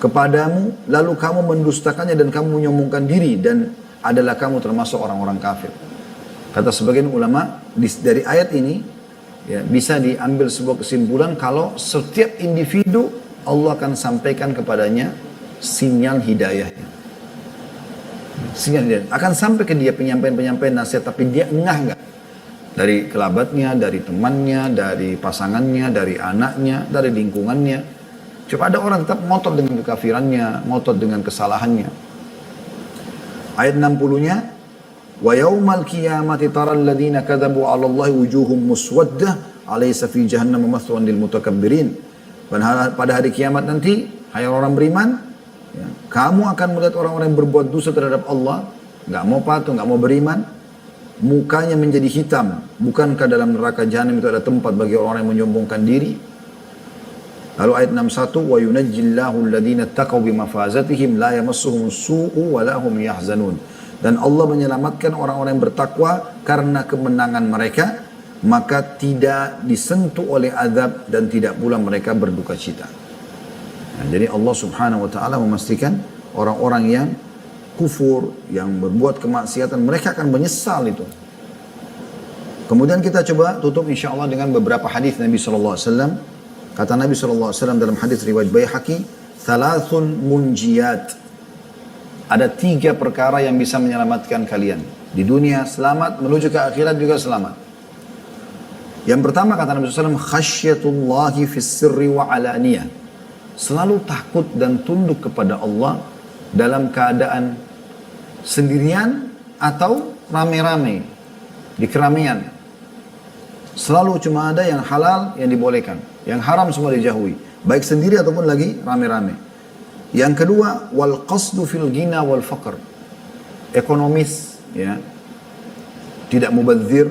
kepadamu, lalu kamu mendustakannya dan kamu menyombongkan diri dan adalah kamu termasuk orang-orang kafir. Kata sebagian ulama, dari ayat ini ya, bisa diambil sebuah kesimpulan kalau setiap individu Allah akan sampaikan kepadanya sinyal hidayahnya. Sinyal hidayah. Akan sampai ke dia penyampaian-penyampaian nasihat, tapi dia engah enggak. Dari kerabatnya, dari temannya, dari pasangannya, dari anaknya, dari lingkungannya. Coba ada orang tetap ngotot dengan kekafirannya, ngotot dengan kesalahannya. Ayat 60-nya, wa yaumal qiyamati taral ladzina kadzabu 'ala Allahi wujuhum muswaddah alaysa fi jahannam mathwan lil mutakabbirin. Pada hari kiamat nanti, hai orang beriman, ya, kamu akan melihat orang-orang yang berbuat dosa terhadap Allah, enggak mau patuh, enggak mau beriman, mukanya menjadi hitam. Bukankah dalam neraka jahanam itu ada tempat bagi orang yang menyombongkan diri? Lalu ayat 61, wa yunajjillahu alladhina taqaw bimafazatihim la yamassuhum su'u wa la hum yahzanun. Dan Allah menyelamatkan orang-orang yang bertakwa karena kemenangan mereka, maka tidak disentuh oleh azab dan tidak pula mereka berduka cita. Nah, jadi Allah Subhanahu wa taala memastikan orang-orang yang kufur, yang berbuat kemaksiatan, mereka akan menyesal itu. Kemudian kita coba tutup insya Allah dengan beberapa hadis Nabi SAW Kata Nabi SAW dalam hadis riwayat Baihaqi, "Thalathun munjiyat." Ada 3 perkara yang bisa menyelamatkan kalian. Di dunia selamat, menuju ke akhirat juga selamat. Yang pertama kata Nabi SAW, "Khasyatullahi fis sirri wa alaniyah." Selalu takut dan tunduk kepada Allah dalam keadaan sendirian atau rame-rame di keramaian. Selalu cuma ada yang halal yang dibolehkan, yang haram semua dijauhi, baik sendiri ataupun lagi rame-rame. Yang kedua, wal qasdu fil ghina wal faqr. Ekonomis, ya. Tidak mubadzir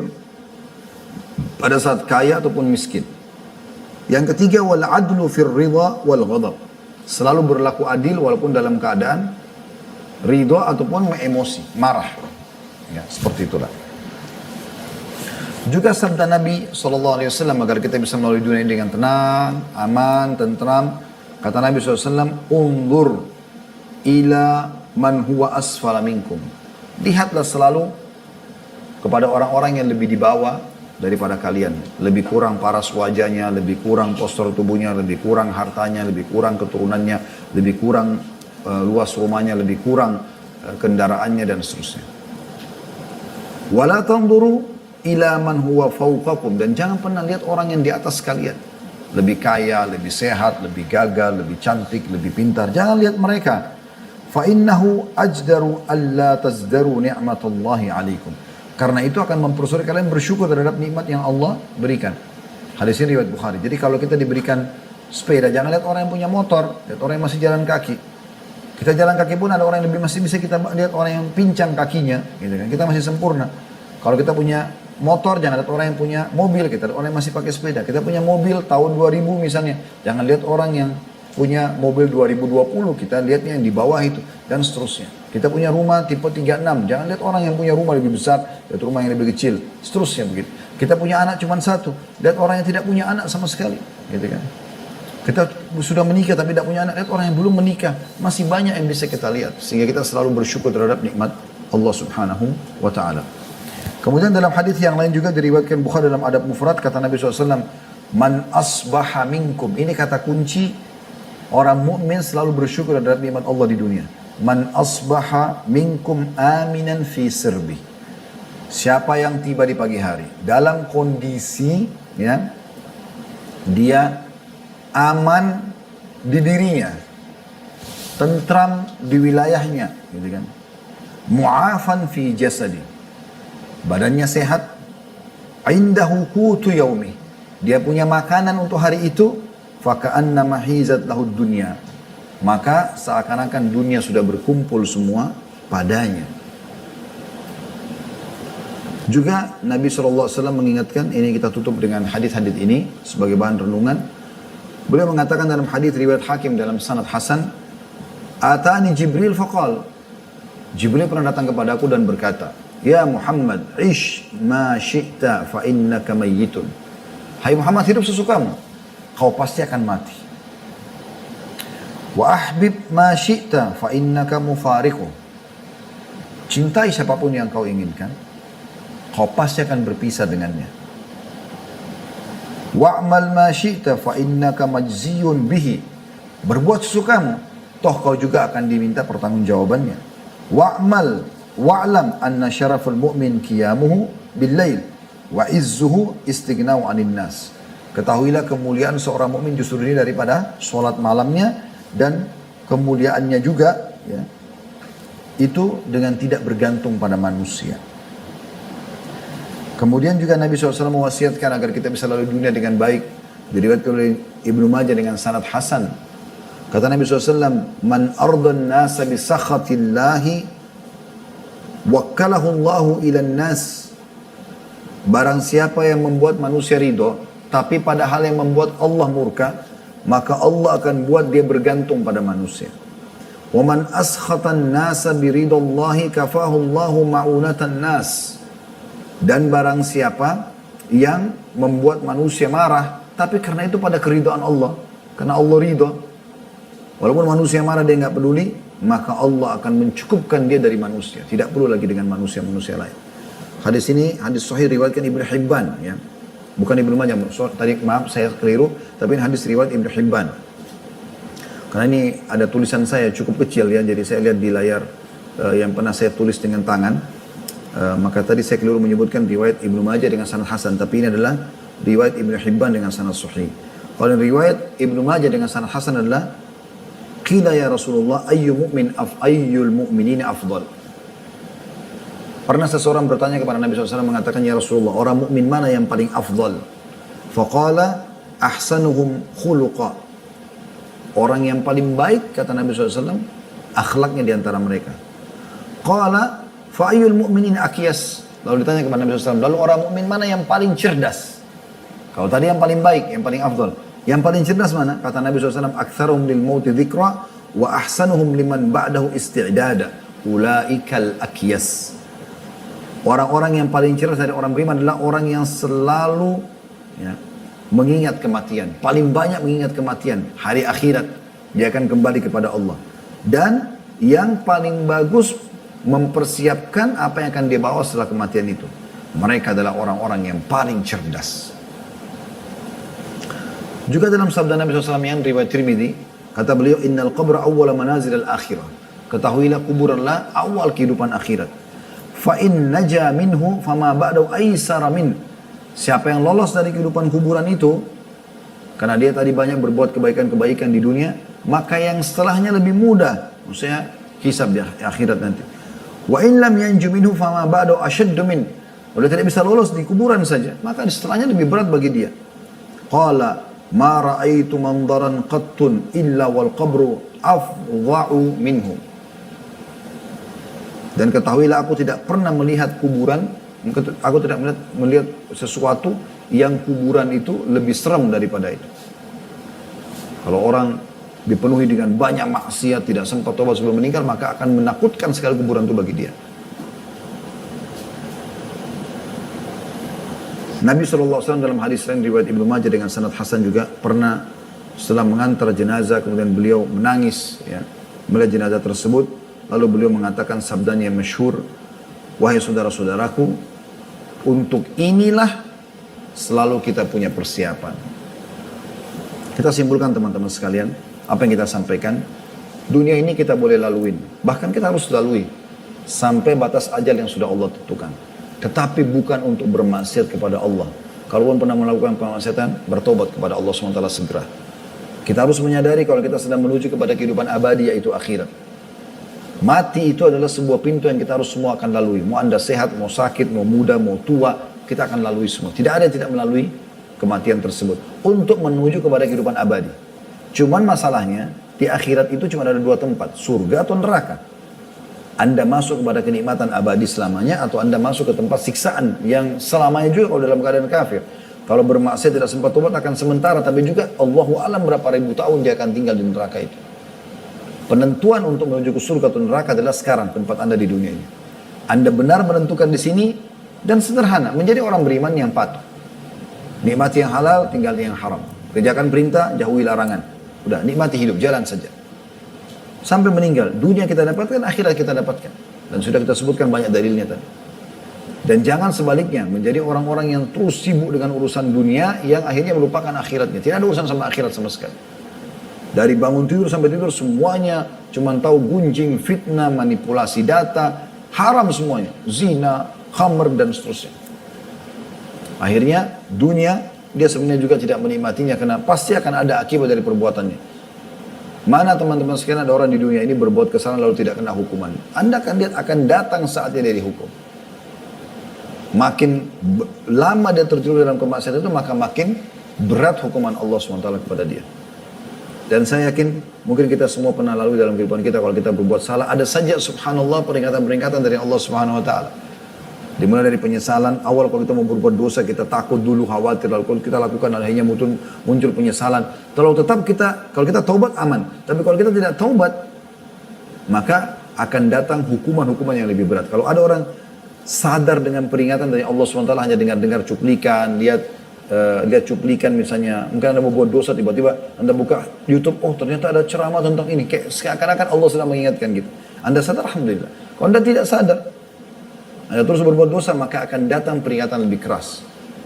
pada saat kaya ataupun miskin. Yang ketiga, wal adlu fir ridha wal ghadab. Selalu berlaku adil walaupun dalam keadaan ridha ataupun emosi, marah. Ya, seperti itulah. Juga sabda Nabi SAW agar kita bisa melalui dunia ini dengan tenang, aman, tentram. Kata Nabi SAW, "Undur ila man huwa asfala minkum." Lihatlah selalu kepada orang-orang yang lebih di bawah daripada kalian. Lebih kurang paras wajahnya, lebih kurang postur tubuhnya, lebih kurang hartanya, lebih kurang keturunannya, lebih kurang luas rumahnya, lebih kurang kendaraannya dan seterusnya. Wala tanzuru ila man huwa fawqakum, dan jangan pernah lihat orang yang di atas kalian. Lebih kaya, lebih sehat, lebih gagah, lebih cantik, lebih pintar. Jangan lihat mereka. Fa innahu ajdaru alla tazdaru ni'matallahi alaikum. Karena itu akan mempersulit kalian bersyukur terhadap nikmat yang Allah berikan. Hadis ini riwayat Bukhari. Jadi kalau kita diberikan sepeda, jangan lihat orang yang punya motor, lihat orang yang masih jalan kaki. Kita jalan kaki pun ada orang yang masih bisa kita lihat orang yang pincang kakinya, gitu kan. Kita masih sempurna. Kalau kita punya motor, jangan lihat orang yang punya mobil, kita lihat orang yang masih pakai sepeda. Kita punya mobil tahun 2000 misalnya, jangan lihat orang yang punya mobil 2020, kita lihatnya yang di bawah itu, dan seterusnya. Kita punya rumah tipe 36, jangan lihat orang yang punya rumah lebih besar, lihat rumah yang lebih kecil, seterusnya begitu. Kita punya anak cuma 1, lihat orang yang tidak punya anak sama sekali, gitu kan. Kita sudah menikah tapi tidak punya anak, lihat orang yang belum menikah, masih banyak yang bisa kita lihat. Sehingga kita selalu bersyukur terhadap nikmat Allah Subhanahu wa Ta'ala. Kemudian dalam hadis yang lain juga diriwayatkan Bukhari dalam Adab Mufrad, kata Nabi SAW, "Man asbaha minkum." Ini kata kunci orang mukmin selalu bersyukur terhadap nikmat Allah di dunia. "Man asbaha minkum aminan fi sirbi." Siapa yang tiba di pagi hari dalam kondisi, ya, dia aman di dirinya, tentram di wilayahnya, gitu kan. Mu'afan fi jasadi, badannya sehat, indahu qutu yaumi, dia punya makanan untuk hari itu, faka'anna mahizat lahud dunya, maka seakan-akan dunia sudah berkumpul semua padanya. Juga Nabi SAW mengingatkan, ini kita tutup dengan hadis-hadis ini sebagai bahan renungan. Beliau mengatakan dalam hadis riwayat Hakim dalam sanad hasan, "Atani Jibril faqal." Jibril pernah datang kepadaku dan berkata, "Ya Muhammad, ish ma syi'ta fa innaka mayyitun." Hai Muhammad, hidup sesukamu, kau pasti akan mati. Wa ahbib ma syi'ta fa innaka mufariqu. Cintai siapapun yang kau inginkan, kau pasti akan berpisah dengannya. Wa'mal ma syi'ta fa innaka majziyun bihi. Berbuat sesukamu, toh kau juga akan diminta pertanggungjawabannya. Wa'mal wa'lam anna syaraful mu'min qiyamuhu bil-lail wa izzuhu istighna'u 'anil nas. Ketahuilah kemuliaan seorang mukmin justru ini daripada salat malamnya, dan kemuliaannya juga, ya, itu dengan tidak bergantung pada manusia. Kemudian juga Nabi SAW mewasiatkan agar kita bisa lalui dunia dengan baik. Diriwayatkan oleh Ibnu Majah dengan sanad hasan. Kata Nabi SAW, "Man ardan nasa bi sakhatillahi wakkalahu Allahu ilan nas." Barang siapa yang membuat manusia ridho, tapi pada hal yang membuat Allah murka, maka Allah akan buat dia bergantung pada manusia. "Wa man askhatan nasa bi ridallahi kafahu Allahu ma'unatan nas." Dan barang siapa yang membuat manusia marah, tapi karena itu pada keridhaan Allah, karena Allah ridho, walaupun manusia marah dia nggak peduli, maka Allah akan mencukupkan dia dari manusia, tidak perlu lagi dengan manusia-manusia lain. Hadis ini hadis sahih riwayatkan Ibnu Hibban, ya. Bukan Ibnu Majah. Tadi maaf saya keliru, tapi ini hadis riwayat Ibnu Hibban. Karena ini ada tulisan saya cukup kecil ya, jadi saya lihat di layar yang pernah saya tulis dengan tangan. Maka tadi saya keliru menyebutkan riwayat Ibnu Majah dengan sanad hasan, tapi ini adalah riwayat Ibnu Hibban dengan sanad sahih. Kalau riwayat Ibnu Majah dengan sanad hasan adalah qila ya Rasulullah ayyul mu'minina afdal. Pernah seseorang bertanya kepada Nabi SAW mengatakan, ya Rasulullah, orang mukmin mana yang paling afdal? Faqala ahsanuhum khuluqa. Orang yang paling baik, kata Nabi SAW, akhlaknya di antara mereka. Qala fa'ayyul mu'minin akyas. Lalu ditanya kepada Nabi SAW, lalu orang mukmin mana yang paling cerdas? Kalau tadi yang paling baik, yang paling afdal. Yang paling cerdas mana? Kata Nabi SAW, aktsaruhum lil mauti dzikra wa ahsanuhum liman ba'dahu isti'dada. Ulaikal akyas. Orang-orang yang paling cerdas dari orang beriman adalah orang yang selalu mengingat kematian. Paling banyak mengingat kematian. Hari akhirat. Dia akan kembali kepada Allah. Dan yang paling bagus mempersiapkan apa yang akan dia bawa setelah kematian itu. Mereka adalah orang-orang yang paling cerdas. Juga dalam sabda Nabi SAW yang riwayat Tirmidzi, kata beliau, innal qabra awwala manazil al-akhirah. Ketahuilah kuburanlah awal kehidupan akhirat. Fa in naja minhu fama ba'dahu aisara min. Siapa yang lolos dari kehidupan kuburan itu, karena dia tadi banyak berbuat kebaikan-kebaikan di dunia, maka yang setelahnya lebih mudah. Maksudnya hisab di akhirat nanti. Wa in lam yanju minhu fama ba'dahu ashaddu min. Kalau tidak bisa lolos di kuburan saja, maka setelahnya lebih berat bagi dia. Qala ma ra'aitu mandaran qattun illa wal qabru afdha'u minhu. Dan ketahuilah aku tidak pernah melihat kuburan, aku tidak melihat sesuatu yang kuburan itu lebih serem daripada itu. Kalau orang dipenuhi dengan banyak maksiat, tidak sempat tobat sebelum meninggal, maka akan menakutkan sekali kuburan itu bagi dia. Nabi SAW dalam hadis lain riwayat Ibnu Majah dengan sanad hasan juga pernah setelah mengantar jenazah, kemudian beliau menangis melihat jenazah tersebut. Lalu beliau mengatakan sabdanya yang masyhur, wahai saudara-saudaraku, untuk inilah selalu kita punya persiapan. Kita simpulkan teman-teman sekalian, apa yang kita sampaikan, dunia ini kita boleh laluin, bahkan kita harus lalui sampai batas ajal yang sudah Allah tentukan. Tetapi bukan untuk bermaksiat kepada Allah. Kalau pun pernah melakukan kemaksiatan, bertobat kepada Allah SWT segera. Kita harus menyadari kalau kita sedang menuju kepada kehidupan abadi, yaitu akhirat. Mati itu adalah sebuah pintu yang kita harus semua akan lalui. Mau anda sehat, mau sakit, mau muda, mau tua, kita akan lalui semua. Tidak ada yang tidak melalui kematian tersebut. Untuk menuju kepada kehidupan abadi. Cuman masalahnya, di akhirat itu cuma ada dua tempat. Surga atau neraka. Anda masuk kepada kenikmatan abadi selamanya, atau anda masuk ke tempat siksaan yang selamanya juga kalau dalam keadaan kafir. Kalau bermaksiat tidak sempat tobat akan sementara, tapi juga Allahu alam berapa ribu tahun dia akan tinggal di neraka itu. Penentuan untuk menuju ke surga atau neraka adalah sekarang tempat anda di dunia ini. Anda benar menentukan di sini dan sederhana menjadi orang beriman yang patuh. Nikmati yang halal, tinggali yang haram. Kerjakan perintah, jauhi larangan. Udah, nikmati hidup, jalan saja. Sampai meninggal, dunia kita dapatkan, akhirat kita dapatkan. Dan sudah kita sebutkan banyak dalilnya tadi. Dan jangan sebaliknya, menjadi orang-orang yang terus sibuk dengan urusan dunia yang akhirnya melupakan akhiratnya. Tidak ada urusan sama akhirat sama sekali. Dari bangun tidur sampai tidur semuanya cuma tahu gunjing, fitnah, manipulasi data, haram semuanya. Zina, khamr dan seterusnya. Akhirnya dunia dia sebenarnya juga tidak menikmatinya karena pasti akan ada akibat dari perbuatannya. Mana teman-teman sekalian ada orang di dunia ini berbuat kesalahan lalu tidak kena hukuman. Anda akan lihat akan datang saatnya dia dihukum. Makin lama dia terjerumus dalam kemaksiatan itu maka makin berat hukuman Allah SWT kepada dia. Dan saya yakin mungkin kita semua pernah lalui dalam kehidupan kita kalau kita berbuat salah. Ada saja subhanallah peringatan-peringatan dari Allah Subhanahu Wa Taala. Dimulai dari penyesalan. Awal kalau kita mau berbuat dosa kita takut dulu, khawatir. Lalu kalau kita lakukan akhirnya muncul penyesalan. Kalau kita taubat aman. Tapi kalau kita tidak taubat maka akan datang hukuman-hukuman yang lebih berat. Kalau ada orang sadar dengan peringatan dari Allah SWT hanya dengar cuplikan, lihat cuplikan misalnya, mungkin anda mau buat dosa tiba-tiba anda buka YouTube, oh ternyata ada ceramah tentang ini, kayak seakan-akan Allah sedang mengingatkan gitu. Anda sadar, alhamdulillah. Kalau anda tidak sadar, anda terus berbuat dosa, maka akan datang peringatan lebih keras.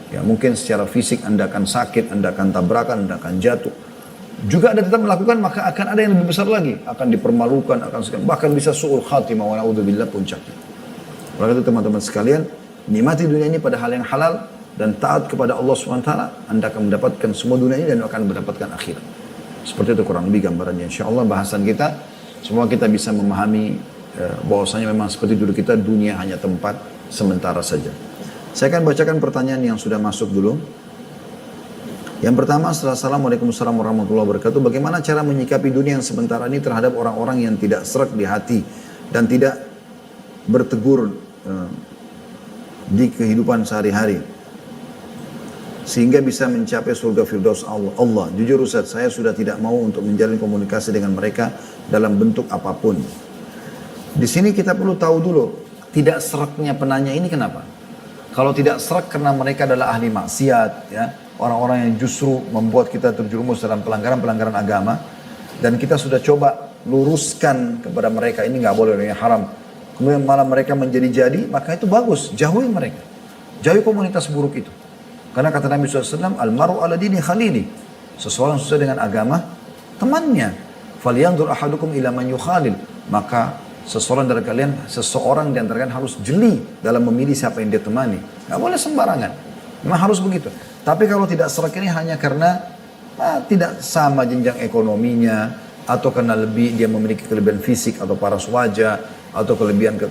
Ya, mungkin secara fisik Anda akan sakit, Anda akan tabrakan, Anda akan jatuh. Juga Anda tetap melakukan, maka akan ada yang lebih besar lagi. Akan dipermalukan, bahkan bisa su'ul khatimah wa na'udzubillah puncaknya. Oleh itu teman-teman sekalian, nikmati dunia ini pada hal yang halal dan taat kepada Allah SWT, Anda akan mendapatkan semua dunia ini dan akan mendapatkan akhirat. Seperti itu kurang lebih gambarannya. InsyaAllah bahasan kita, semua kita bisa memahami bahwasanya memang seperti dulu kita, dunia hanya tempat sementara saja. Saya akan bacakan pertanyaan yang sudah masuk dulu. Yang pertama, Assalamualaikum warahmatullahi wabarakatuh. Bagaimana cara menyikapi dunia yang sementara ini terhadap orang-orang yang tidak serak di hati dan tidak bertegur di kehidupan sehari-hari sehingga bisa mencapai surga firdaus Allah. Jujur Ustaz, saya sudah tidak mau untuk menjalin komunikasi dengan mereka dalam bentuk apapun. Di sini kita perlu tahu dulu, tidak seraknya penanya ini kenapa? Kalau tidak serak karena mereka adalah ahli maksiat, ya, orang-orang yang justru membuat kita terjerumus dalam pelanggaran-pelanggaran agama, dan kita sudah coba luruskan kepada mereka ini nggak boleh, ini haram. Kemudian malah mereka menjadi-jadi, maka itu bagus, jauhi mereka, jauhi komunitas buruk itu. Karena kata Nabi SAW, almaru ala dini khalili, seseorang sesuai dengan agama temannya. Falyanzur ahadukum ila man yukhalil, maka seseorang dari kalian harus jeli dalam memilih siapa yang dia temani. Nggak boleh sembarangan. Memang harus begitu. Tapi kalau tidak serak ini hanya karena tidak sama jenjang ekonominya, atau karena dia memiliki kelebihan fisik atau paras wajah, atau kelebihan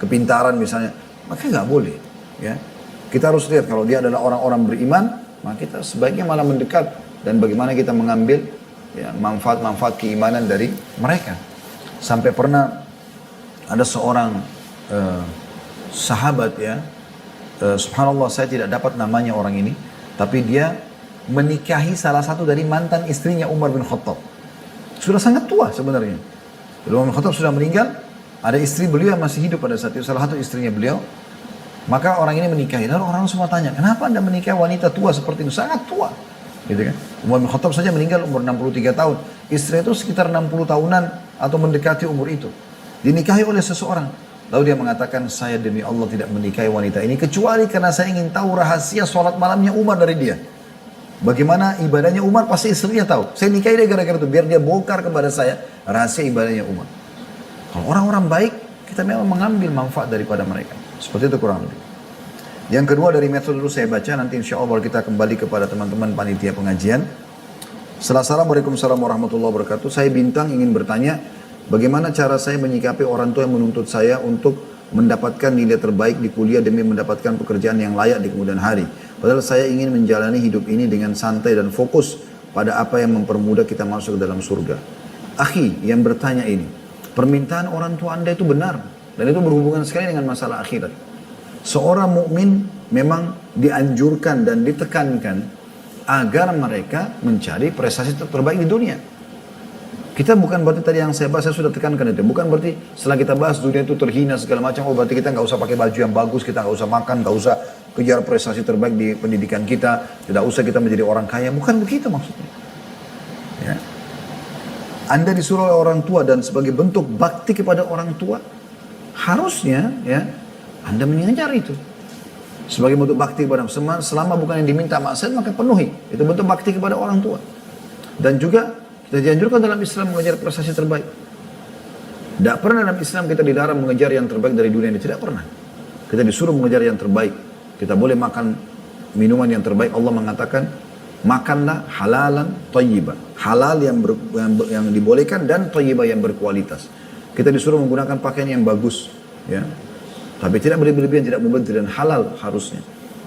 kepintaran misalnya, maka nggak boleh. Ya, kita harus lihat kalau dia adalah orang-orang beriman, maka kita sebaiknya malah mendekat dan bagaimana kita mengambil ya, manfaat-manfaat keimanan dari mereka. Sampai pernah ada seorang sahabat ya, subhanallah saya tidak dapat namanya orang ini, tapi dia menikahi salah satu dari mantan istrinya Umar bin Khattab. Sudah sangat tua sebenarnya. Umar bin Khattab sudah meninggal, ada istri beliau yang masih hidup pada saat itu, salah satu istrinya beliau. Maka orang ini menikahi, lalu orang semua tanya, kenapa Anda menikahi wanita tua seperti itu? Sangat tua. Gitu kan? Umar bin Khattab saja meninggal umur 63 tahun. Istri itu sekitar 60 tahunan atau mendekati umur itu. Dinikahi oleh seseorang. Lalu dia mengatakan, saya demi Allah tidak menikahi wanita ini kecuali karena saya ingin tahu rahasia sholat malamnya Umar dari dia. Bagaimana ibadahnya Umar pasti istrinya tahu. Saya nikahi dia gara-gara itu biar dia bongkar kepada saya rahasia ibadahnya Umar. Kalau orang-orang baik, kita memang mengambil manfaat daripada mereka. Seperti itu kurang lebih. Yang kedua dari metode dulu saya baca, nanti insya Allah kita kembali kepada teman-teman panitia pengajian. Assalamualaikum warahmatullahi wabarakatuh. Saya Bintang ingin bertanya, bagaimana cara saya menyikapi orang tua yang menuntut saya untuk mendapatkan nilai terbaik di kuliah demi mendapatkan pekerjaan yang layak di kemudian hari. Padahal saya ingin menjalani hidup ini dengan santai dan fokus pada apa yang mempermudah kita masuk ke dalam surga. Akhi yang bertanya ini, permintaan orang tua Anda itu benar dan itu berhubungan sekali dengan masalah akhirat. Seorang mukmin memang dianjurkan dan ditekankan agar mereka mencari prestasi terbaik di dunia. Kita bukan berarti tadi yang saya bahas, saya sudah tekankan itu. Bukan berarti setelah kita bahas dunia itu terhina segala macam, oh berarti kita nggak usah pakai baju yang bagus, kita nggak usah makan, nggak usah kejar prestasi terbaik di pendidikan kita, tidak usah kita menjadi orang kaya. Bukan begitu maksudnya. Ya. Anda disuruh oleh orang tua dan sebagai bentuk bakti kepada orang tua, harusnya ya Anda mengejar itu. Sebagai bentuk bakti kepada selama bukan yang diminta maksiat maka penuhi. Itu bentuk bakti kepada orang tua. Dan juga kita dianjurkan dalam Islam mengejar prestasi terbaik. Tidak pernah dalam Islam kita dilarang mengejar yang terbaik dari dunia ini. Tidak pernah. Kita disuruh mengejar yang terbaik. Kita boleh makan minuman yang terbaik. Allah mengatakan, makanlah halalan thayyiban. Halal yang dibolehkan dan thayyiban yang berkualitas. Kita disuruh menggunakan pakaian yang bagus. Ya. Tapi tidak berlebihan, tidak mubazir dan halal harusnya.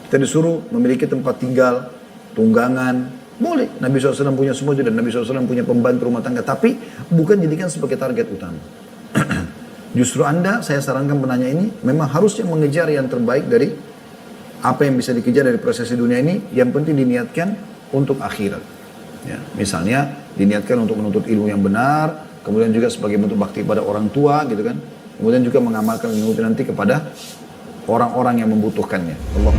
Kita disuruh memiliki tempat tinggal, tunggangan. Boleh. Nabi SAW punya semua itu dan Nabi SAW punya pembantu rumah tangga. Tapi bukan jadikan sebagai target utama. Justru Anda, saya sarankan penanya ini, memang harusnya mengejar yang terbaik dari apa yang bisa dikejar dari prestasi dunia ini. Yang penting diniatkan untuk akhirat. Ya, misalnya diniatkan untuk menuntut ilmu yang benar, kemudian juga sebagai bentuk bakti pada orang tua gitu kan. Kemudian juga mengamalkan ilmu itu nanti kepada orang-orang yang membutuhkannya. Allah.